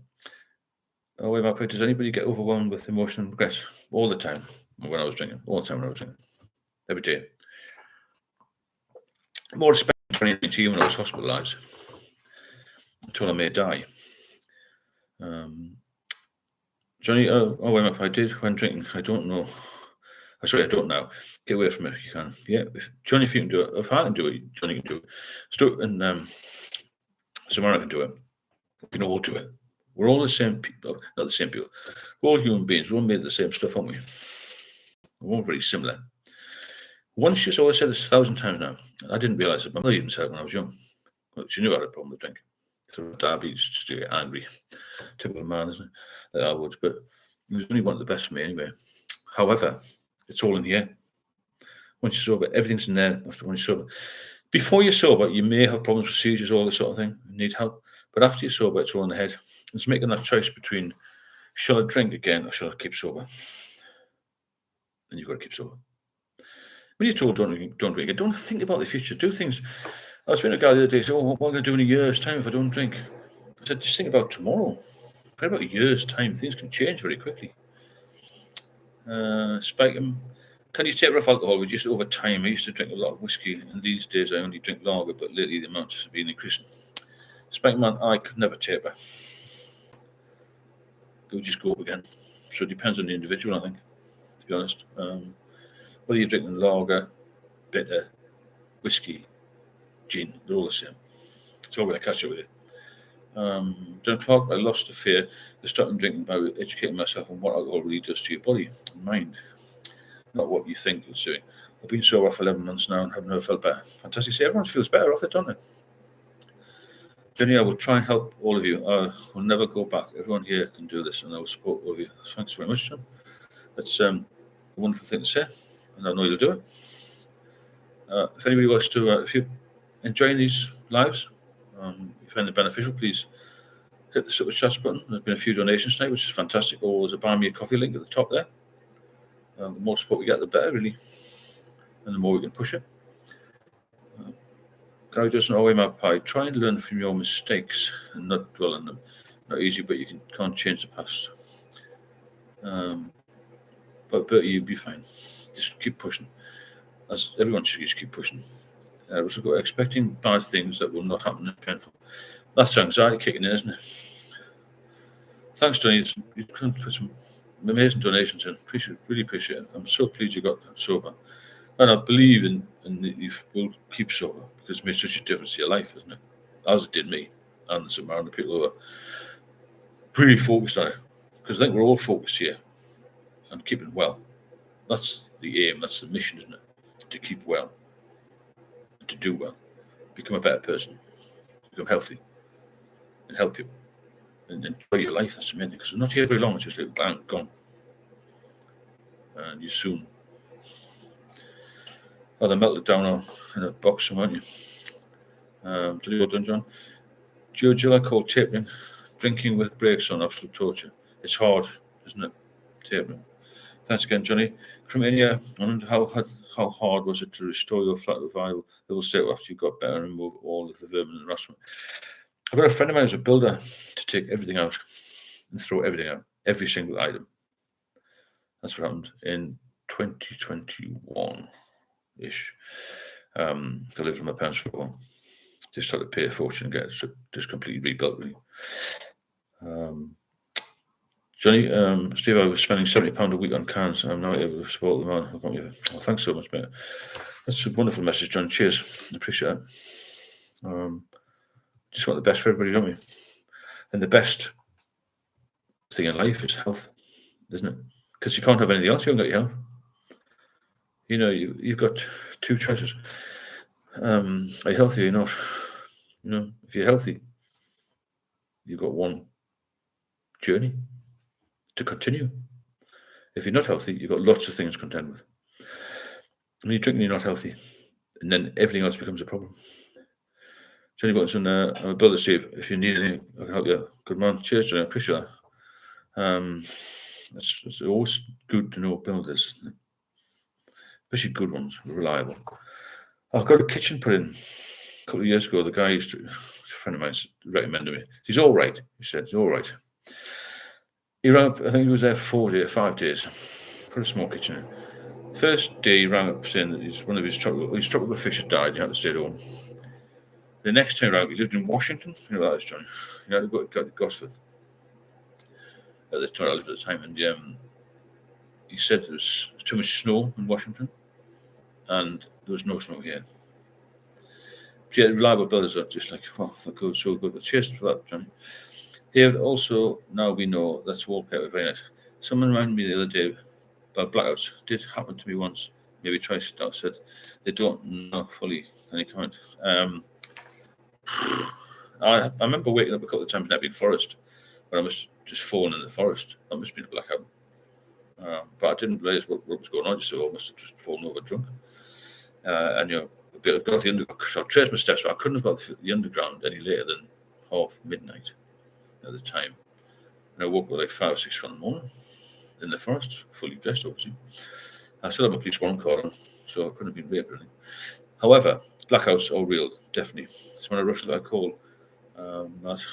Oh, wait, my point. Does anybody get overwhelmed with emotion and regret all the time when I was drinking? All the time when I was drinking. Every day. More especially in 2019 when I was hospitalised until I may die. Johnny, I did when drinking. I don't know. Sorry, I don't know. Get away from it if you can. Yeah, Johnny, if you can do it. If I can do it, Johnny can do it. Stu and Samara can do it. We can all do it. We're all the same people. Not the same people. We're all human beings. We're all made of the same stuff, aren't we? We're all very similar. Once you always said this 1,000 times now. I didn't realise it. My mother even said it when I was young. Well, she knew I had a problem with drinking. So diabetes, just to get angry. Typical man, isn't it? That I would. But he was only wanting the best for me anyway. However, it's all in here. Once you're sober, everything's in there after when you're sober. Before you're sober, you may have problems with seizures, all this sort of thing, you need help. But after you're sober, it's all in the head. It's making that choice between, shall I drink again or shall I keep sober? And you've got to keep sober. When you're told don't drink, don't think about the future. Do things. I was speaking to a guy the other day, said, what am I going to do in a year's time if I don't drink? I said, just think about tomorrow. Forget about a year's time. Things can change very quickly. Spike him. Can you taper off alcohol? Just over time, I used to drink a lot of whiskey, and these days I only drink lager, but lately the amount has been increasing. Spike man, I could never taper. It would just go up again. So it depends on the individual, I think, to be honest. Whether you're drinking lager, bitter, whiskey, gin, they're all the same. It's all going to catch up with you. John Clark, I lost the fear of stopping drinking by educating myself on what alcohol really does to your body and mind, not what you think it's doing. I've been sober for 11 months now and have never felt better. Fantastic. See, everyone feels better off it, don't they? Jenny, I will try and help all of you. I will never go back. Everyone here can do this, and I will support all of you. Thanks very much, John. That's a wonderful thing to say, and I know you'll do it. If anybody wants to, if you're enjoying these lives, you find it beneficial, please hit the super chats button. There's been a few donations tonight, which is fantastic. Or there's a buy me a coffee link at the top there. The more support we get, the better, really, and the more we can push it. Gary doesn't always my pie. Try and learn from your mistakes and not dwell on them. Not easy, but you can't change the past. But you'll be fine. Just keep pushing. As everyone should just keep pushing. Also expecting bad things that will not happen and painful. That's anxiety kicking in, isn't it? Thanks, Tony. You can put some amazing donations in. Really appreciate it. I'm so pleased you got sober. And I believe in that you will keep sober because it made such a difference to your life, isn't it? As it did me and some other people who are really focused on it. Because I think we're all focused here on keeping well. That's the aim, that's the mission, isn't it? To keep well, to do well, become a better person, become healthy, and help you, and enjoy your life. That's the main thing. Because we're not here very long. It's just like bang, gone, and you soon. Oh, they melted down in a box somewhere, aren't you? Did you done, John? Joe, I call tapering, drinking with breaks on, absolute torture. It's hard, isn't it? Tapering. Thanks again, Johnny. Cremania, I wonder how hard was it to restore your flat revival? It will stay after you got better and remove all of the vermin and harassment. I've got a friend of mine who's a builder to take everything out and throw everything out, every single item. That's what happened in 2021-ish. I lived with my parents for a while. Just had to pay a fortune and get it just completely rebuilt, really. Johnny, Steve, I was spending £70 a week on cans, and I'm now able to support them on. Oh, thanks so much, mate. That's a wonderful message, John. Cheers. I appreciate it. Just want the best for everybody, don't we? And the best thing in life is health, isn't it? Because you can't have anything else. You haven't got your health. You know, you've got two choices. Are you healthy or you're not? You know, if you're healthy, you've got one journey to continue. If you're not healthy, you've got lots of things to contend with. When you're drinking, you're not healthy, and then everything else becomes a problem. Johnny Button, I'm a builder, Steve. If you need anything, I can help you. Good man. Cheers, Johnny. I appreciate that. It's always good to know builders, especially good ones, reliable. I've got a kitchen put in a couple of years ago. The guy a friend of mine recommended me. He's all right. He said, he's all right. He rang up, I think he was there 5 days. Put a small kitchen in. First day he rang up saying that one of his tropical fish had died. He had to stay at home. The next time around, he lived in Washington. You know that was John. He had to go to Gosford. At the time I lived at the time, and he said there was too much snow in Washington, and there was no snow here. Yeah, reliable builders are just like, oh, they're good, so good. But cheers for that, Johnny. Here also, now we know that's wallpaper very nice. Someone reminded me the other day about blackouts. It did happen to me once, maybe twice. Said they don't know fully. Any comment? I remember waking up a couple of times in Epping Forest when I was just falling in the forest. That must have been a blackout. But I didn't realise what was going on. I just thought I must have just fallen over drunk. And I got off the underground. So I traced my steps, but I couldn't have got the underground any later than half midnight at the time. And I woke up like 5 or 6 in the morning in the forest, fully dressed, obviously. I still have my police warrant card on, so I couldn't have been raped or anything. However, blackouts are real, definitely. It's one of the rushes that I call that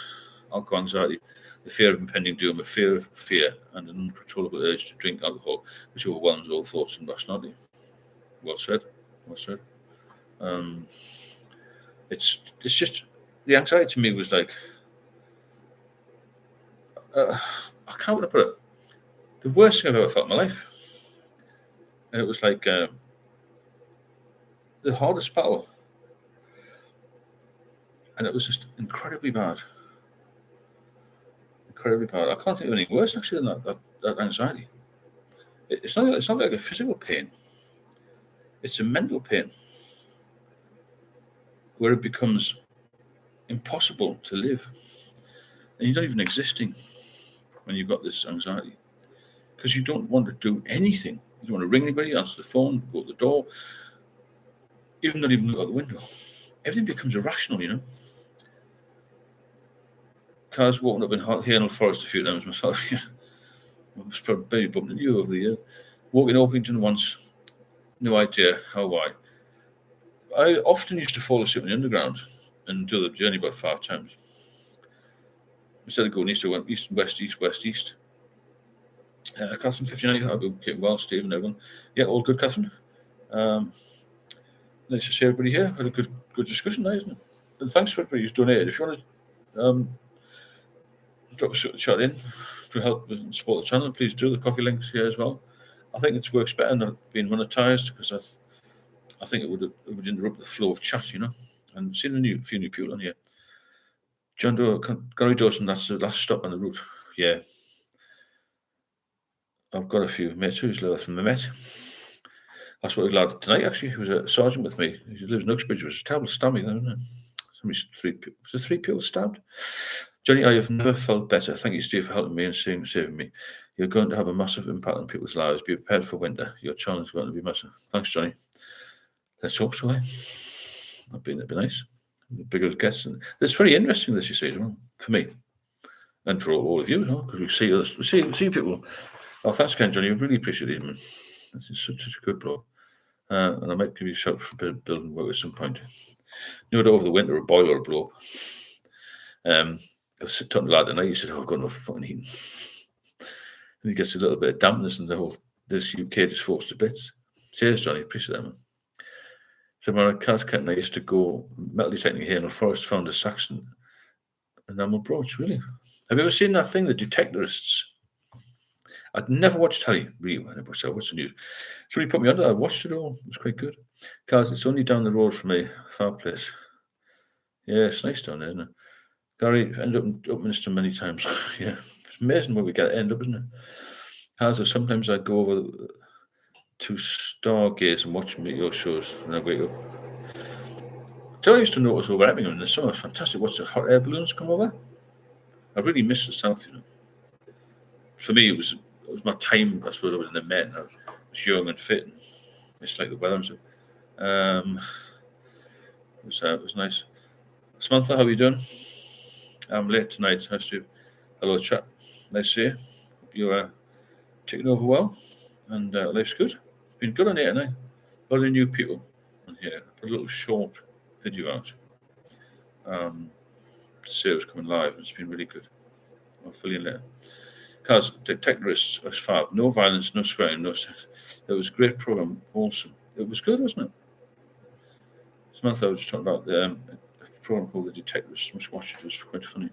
alcohol anxiety, the fear of impending doom, a fear of fear, and an uncontrollable urge to drink alcohol, which overwhelms all thoughts and rationality. Well said. Well said. It's just the anxiety to me was like, I can't put it. The worst thing I've ever felt in my life, and it was like the hardest battle, and it was just incredibly bad. Incredibly bad. I can't think of anything worse actually than that anxiety. It's not like a physical pain. It's a mental pain where it becomes impossible to live, and you're not even existing when you've got this anxiety, because you don't want to do anything. You don't want to ring anybody, answer the phone, go to the door, not even look out the window. Everything becomes irrational, you know. Cars walking up in Haynell Forest a few times myself. Yeah, I was probably bumping into you over the year. Walking Orpington once, no idea how, why. I often used to fall asleep in the underground and do the journey about 5 times. Instead of going east, I went east, west, east, west, east. Catherine 59, I hope you're keeping well, Steve and everyone. Yeah, all good, Catherine. Nice to see everybody here. Had a good discussion there, isn't it? And thanks for everybody who's donated. If you want to drop a chat in to help support the channel, please do. The coffee links here as well. I think it works better than being monetized, because I think it would interrupt the flow of chat, you know. And seeing a few new people on here. John Doe, Gary Dawson, that's the last stop on the route. Yeah. I've got a few mates who's left from the Met. That's what we're glad tonight, actually. He was a sergeant with me. He lives in Uxbridge. It was a terrible stabbing there, wasn't it? Was there 3 people stabbed? Johnny, I have never felt better. Thank you, Steve, for helping me and saving me. You're going to have a massive impact on people's lives. Be prepared for winter. Your challenge is going to be massive. Thanks, Johnny. Let's hope so, eh? That'd be nice. The bigger guests. It's very interesting, this, you see, as well, for me. And for all of you, as well, because we see people. Oh, thanks again, Johnny. I really appreciate it, man. This is such a good bloke. And I might give you a shout for building work at some point. You know, over the winter, a boiler will blow up. I was talking to the lad tonight, he said, I've got no fucking heating. And he gets a little bit of dampness and this UK just falls to bits. Cheers, Johnny, appreciate that, man. So when I was Cas Kent, I used to go metal detecting here in the forest, found a Saxon enamel brooch, really. Have you ever seen that thing, the detectorists? I'd never watched telly, really, when I watched the news. So he put me under, I watched it all, it was quite good. Cars, it's only down the road from my fireplace. Yeah, it's nice down there, isn't it? Gary, ended up in Upminster many times. Yeah, it's amazing where we get end up, isn't it? Cars, sometimes I'd go over to Stargaze and watch your shows when I wake up. I used to notice over Eppingham in the summer, it's fantastic. Watch the hot air balloons come over. I really miss the south, you know. For me, it was my time. I suppose I was in the Met. And I was young and fit. And it's like the weather. It was nice. Samantha, how are you doing? I'm late tonight. Nice to hello chat. Nice to see you. Hope you're taking over well, and life's good. It's been good on here tonight. A lot of new people on here. Put a little short video out. To say it was coming live. It's been really good. I'll fill you in later. Because detectorists was fab. No violence, no swearing, no sex. It was a great program, wholesome. It was good, wasn't it? Samantha, I was just talking about a program called The Detectorists. Must watch it. It was quite funny.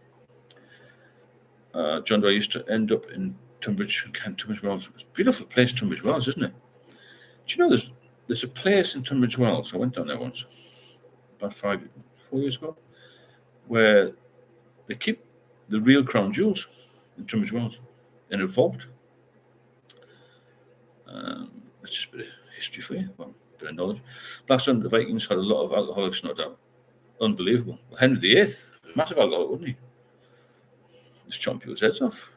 John Doe, I used to end up in Tunbridge Wells. It's a beautiful place, Tunbridge Wells, isn't it? Do you know there's a place in Tunbridge Wells? I went down there once, about 4 years ago, where they keep the real crown jewels in Tunbridge Wells in a vault. That's just a bit of history for you, well, a bit of knowledge. Blackstone, the Vikings had a lot of alcoholics, no doubt. Unbelievable. Well, Henry VIII was a massive alcoholic, wasn't he? Just chopping people's heads off.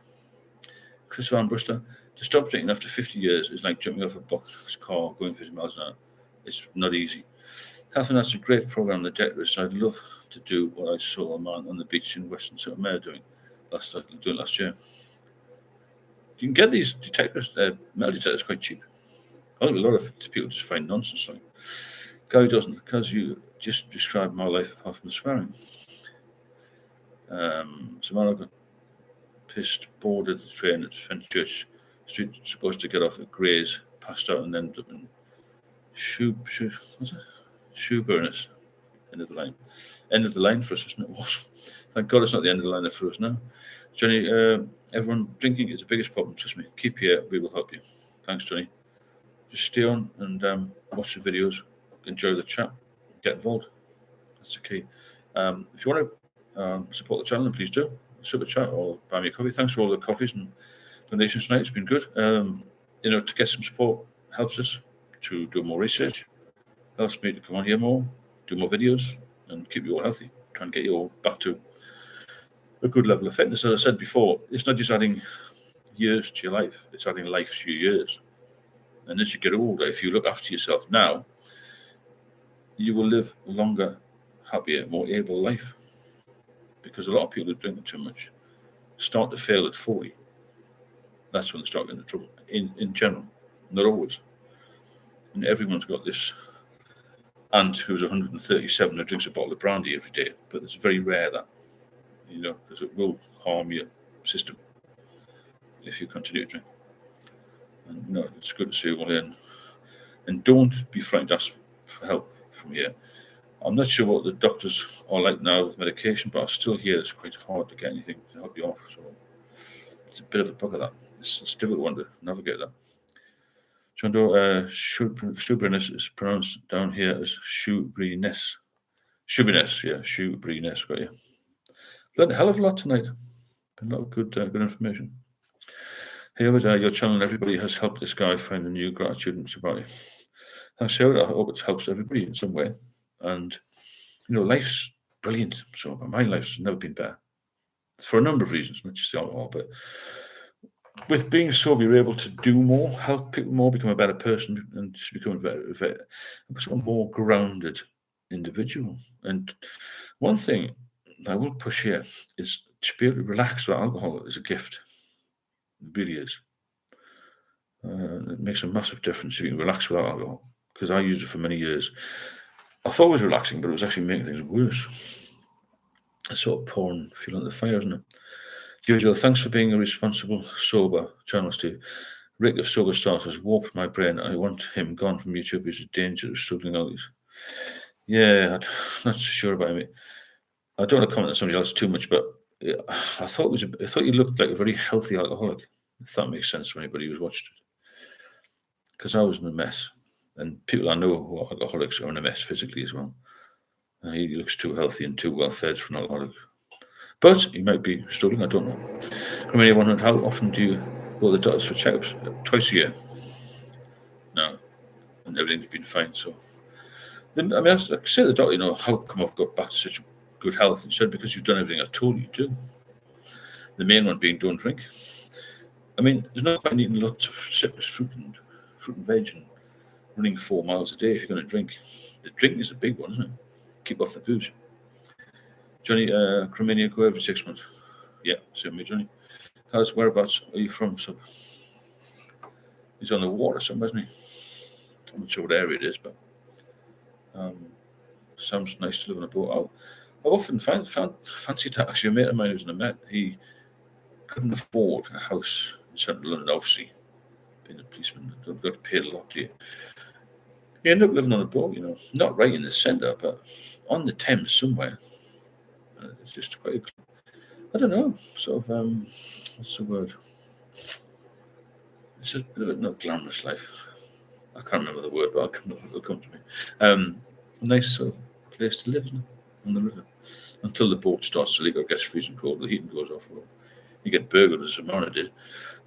Chris Van Bruster, to stop drinking after 50 years is like jumping off a box car going 50 miles an hour. It's not easy. Catherine, that's a great program, The Detectorists. I'd love to do what I saw a man on the beach in Western Supermare doing last year. You can get these detectors, metal detectors, quite cheap. I think a lot of people just find nonsense. Like Gary doesn't, because you just described my life apart from the swearing. Samara got pissed, boarded the train at Fenchurch Street, supposed to get off at Gray's, passed out and ended up in Shoeburness. End of the line. End of the line for us, isn't it? Thank God it's not the end of the line for us now. Johnny, everyone drinking is the biggest problem. Trust me. Keep here. We will help you. Thanks, Johnny. Just stay on and watch the videos. Enjoy the chat. Get involved. That's the key. If you want to support the channel, then please do. Super chat or buy me a coffee. Thanks for all the coffees and donations tonight. It's been good. To get some support helps us to do more research. Helps me to come on here more, do more videos, and keep you all healthy. Try and get you all back to a good level of fitness. As I said before, it's not just adding years to your life, it's adding life to your years. And as you get older, if you look after yourself now, you will live a longer, happier, more able life. Because a lot of people who drink too much start to fail at 40. That's when they start getting into trouble, in general. Not always. And everyone's got this aunt who's 137 who drinks a bottle of brandy every day, but it's very rare that, because it will harm your system if you continue to drink. And it's good to see you all in. And don't be frightened to ask for help from here. I'm not sure what the doctors are like now with medication, but I still hear it's quite hard to get anything to help you off. So it's a bit of a bug of that. It's a difficult one to navigate that. John Doe, Shoebriness is pronounced down here as Shoebriness. Shoebriness, yeah, Shoebriness, got you. Learned a hell of a lot tonight. Been a lot of good information. Hey, your channel and everybody has helped this guy find a new gratitude and sobriety. Thanks, Sarah. I hope it helps everybody in some way. And, life's brilliant. So my life's never been better. For a number of reasons, not just the alcohol, but with being sober, you're able to do more, help people more, become a better person, and just become a more grounded individual. And one thing I will push here is to be able to relax with alcohol is a gift. It really is. It makes a massive difference if you can relax without alcohol, because I used it for many years. I thought it was relaxing, but it was actually making things worse. It's sort of pouring fuel on the fire, isn't it? Jojo, thanks for being a responsible, sober journalist too. Rick of Sober Stars has warped my brain. I want him gone from YouTube. He's a danger of struggling out. Yeah, I'm not so sure about him. I don't want to comment on somebody else too much, but I thought you looked like a very healthy alcoholic. If that makes sense to anybody who's watched it, because I was in a mess, and people I know who are alcoholics are in a mess physically as well. He looks too healthy and too well fed for an alcoholic, but he might be struggling. I don't know. I mean, wondered how often do you go to the doctors for checkups? Twice a year. No, and everything's been fine. So, then, I mean, I say to the doctor, how come I've got back to such good health? He said, because you've done everything I told you to. The main one being don't drink. I mean, there's no point eating lots of citrus fruit and veg and running 4 miles a day if you're going to drink. The drinking is the big one, isn't it? Keep off the booze. Johnny, Crimea go every 6 months. Yeah, same me, Johnny. How's whereabouts are you from? So he's on the water somewhere, isn't he? I'm not sure what area it is, but sounds nice to live on a boat. I've often fancied that. Actually, a mate of mine who's in the Met, he couldn't afford a house in central London, obviously. Being a policeman, they've got to pay a lot to you. He ended up living on a boat, not right in the centre, but on the Thames somewhere. It's just quite, I don't know, sort of, what's the word? It's a bit of a not glamorous life. I can't remember the word, but it'll come to me. A nice sort of place to live, isn't it? On the river. Until the boat starts to leak or gets freezing cold, the heating goes off. Or you get burgled as Samara did.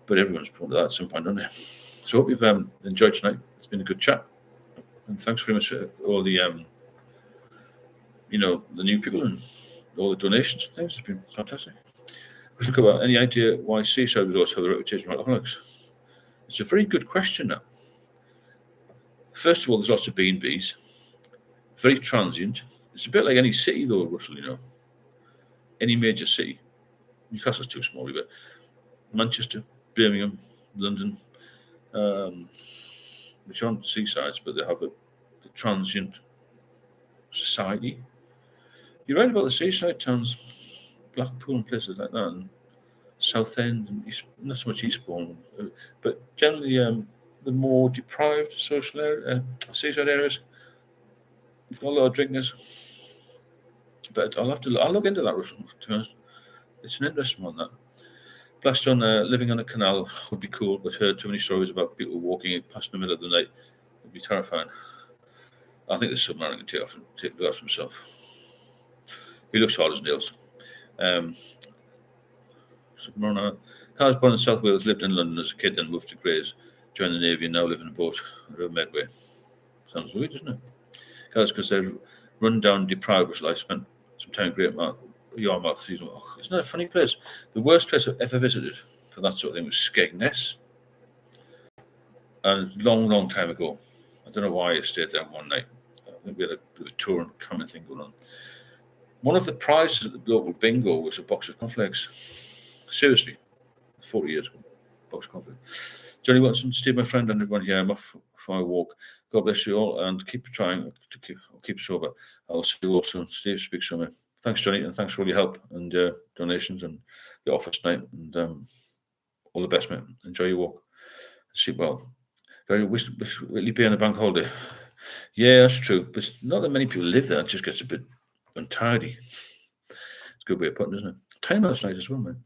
But everyone's prone to that at some point, don't they? So I hope you've enjoyed tonight. It's been a good chat. And thanks very much for all the, the new people and all the donations and things. It's been fantastic. We should cover any idea why seaside resorts have the reputation of alcoholics. It's a very good question now. First of all, there's lots of B&Bs. Very transient. It's a bit like any city, though, Russell, Any major city. Newcastle's too small, but Manchester, Birmingham, London, which aren't seasides, but they have a transient society. You're right about the seaside towns, Blackpool and places like that, and Southend, and not so much Eastbourne, but generally the more deprived social seaside areas. We've got a lot of drinkers. But I'll look into that, Russell, to be honest. It's an interesting one, that. Blast on living on a canal would be cool, but heard too many stories about people walking past in the middle of the night. It would be terrifying. I think the submarine can take it off himself. He looks hard as nails. Submarine. Carl's born in South Wales, lived in London as a kid, then moved to Grays, joined the Navy, and now live in a boat on the River Medway. Sounds weird, doesn't it? Carl's because they've run down, deprived, which I spent some time in Great Yarmouth season. Oh, isn't that a funny place? The worst place I've ever visited for that sort of thing was Skegness. And long time ago. I don't know why I stayed there one night. I think we had a bit of a tour and camping thing going on. One of the prizes at the local bingo was a box of cornflakes. Seriously, 40 years ago, box of cornflakes. Johnny Watson, Steve, my friend, and everyone here. I'm off for my walk. God bless you all, and keep trying to keep sober. I'll see you all soon. Steve, speak soon. Thanks, Johnny, and thanks for all your help and donations and your offer tonight. And all the best, mate. Enjoy your walk. Sleep well. Will you be on a bank holiday? Yeah, that's true. But not that many people live there. It just gets a bit untidy. It's a good way of putting it, isn't it? Time last night as well, man.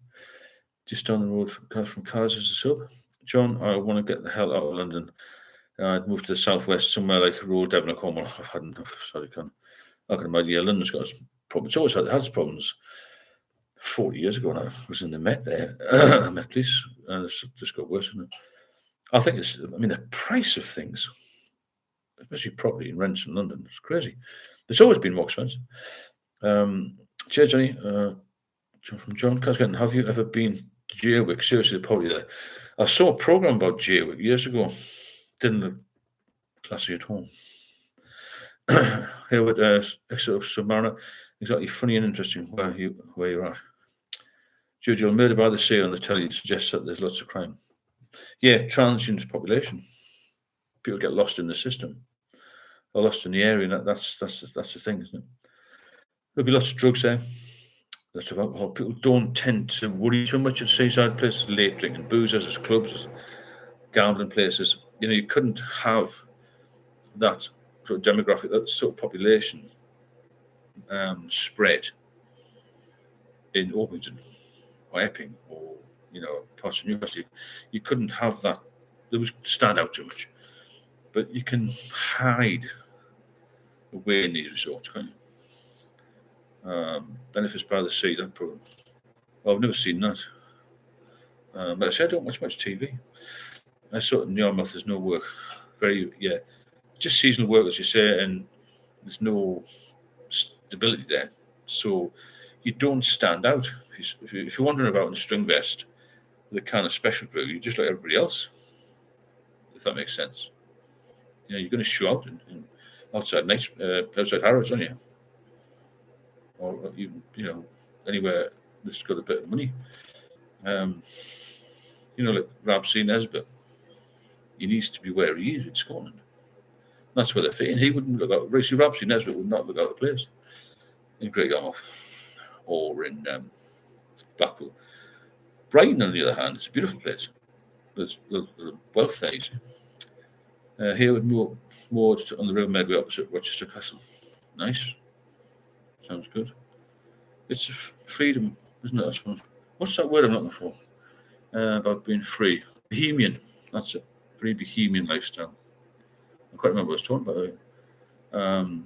Just down the road from Cars as a sub. John, I want to get the hell out of London. I'd move to the southwest, somewhere like rural Devon or Cornwall. I've had enough. Sorry, I can imagine. Yeah, London's got problems. It's always had its problems. 40 years ago now, I was in the Met there, Met Police, and it's just got worse, isn't it? I think the price of things, especially property and rents in London, it's crazy. It's always been more expensive. Cheers, Johnny. From John Casgan, have you ever been to Jaywick? Seriously, probably there. I saw a program about Jaywick years ago. Didn't look classy at home. Here with Submariner, exactly funny and interesting where you're at. Jojo, Murder by the Sea on the telly suggests that there's lots of crime. Yeah, transient population. People get lost in the system, or lost in the area. And that's the thing, isn't it? There'll be lots of drugs there. That's of alcohol. People don't tend to worry too much at seaside places, late drinking boozers, as clubs, as gambling places. You couldn't have that sort of demographic, that sort of population spread in Orpington or Epping or parts of Newcastle. You couldn't have that. It would stand out too much. But you can hide away in these resorts, can't you? Benefits by the sea, that program. Well, I've never seen that. But I say I don't watch much TV. I saw in Yarmouth there's no work. Just seasonal work, as you say, and there's no stability there. So you don't stand out. If you're wandering about in a string vest with a can of special brew, you're just like everybody else, if that makes sense. You're going to show out in outside Harrods, aren't you? Or even, anywhere that's got a bit of money. Like Ramsey Nesbitt, he needs to be where he is in Scotland. That's where they're fitting. He wouldn't look out. Ramsey Nesbitt would not look out of place in Great Yarmouth or in Blackpool. Brighton, on the other hand, is a beautiful place. There's wealth there. Here with more on the River Medway opposite Rochester Castle. Nice. Sounds good. It's freedom, isn't it? I suppose. What's that word I'm looking for? About being free. Bohemian. That's it. Very bohemian lifestyle. I can't remember what I was talking about.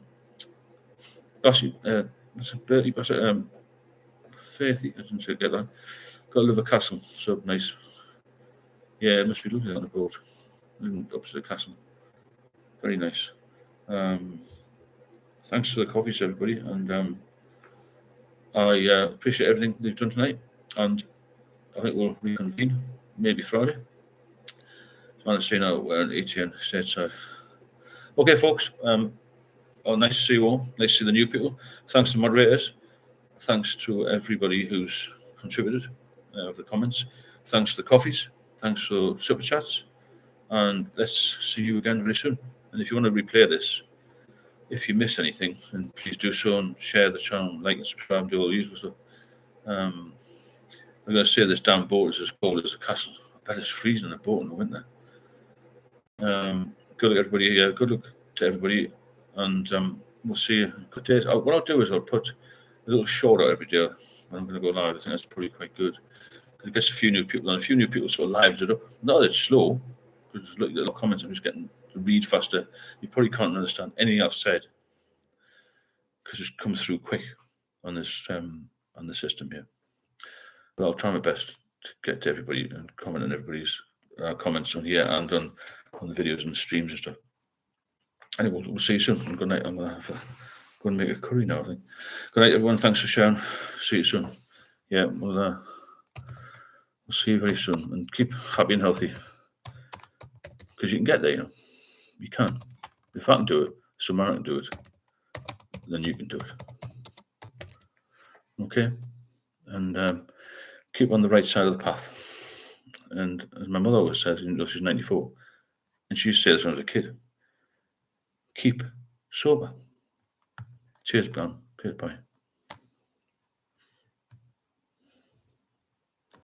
Bassett, what's it? Bertie Bassett, Faithy, I didn't get that. Got to live a castle, so nice. Yeah, it must be lovely on the boat. Up to the castle. Very nice. Thanks for the coffees, everybody, and I appreciate everything they've done tonight, and I think we'll reconvene maybe Friday. I'm to say now we're in ATN stateside. Okay, folks. Nice to see you all. Nice to see the new people. Thanks to the moderators. Thanks to everybody who's contributed with the comments. Thanks to the coffees. Thanks for super chats. And let's see you again very soon. And if you want to replay this, if you missed anything, then please do so and share the channel, like and subscribe, do all the usual stuff. I'm going to say this damn boat is as cold as a castle. I bet it's freezing in a boat in the winter. Good luck, everybody. Good luck to everybody. And we'll see you. Good days. What I'll do is I'll put a little short out every day. I'm going to go live. I think that's probably quite good. It gets a few new people, and a few new people sort of lives it up. Not that it's slow, because look at the little comments. I'm just getting to read faster. You probably can't understand anything I've said because it comes through quick on this on the system here. But I'll try my best to get to everybody and comment on everybody's comments on here and on the videos and the streams and stuff. Anyway, we'll see you soon. And good night. I'm going to go and make a curry now, I think. Good night, everyone. Thanks for sharing. See you soon. Yeah, we'll see you very soon. And keep happy and healthy. Because you can get there, You can. If I can do it, someone can do it, then you can do it. Okay? And keep on the right side of the path. And as my mother always says, she's 94, and she used to say this when I was a kid, keep sober. Cheers, Bram. Cheers, bye.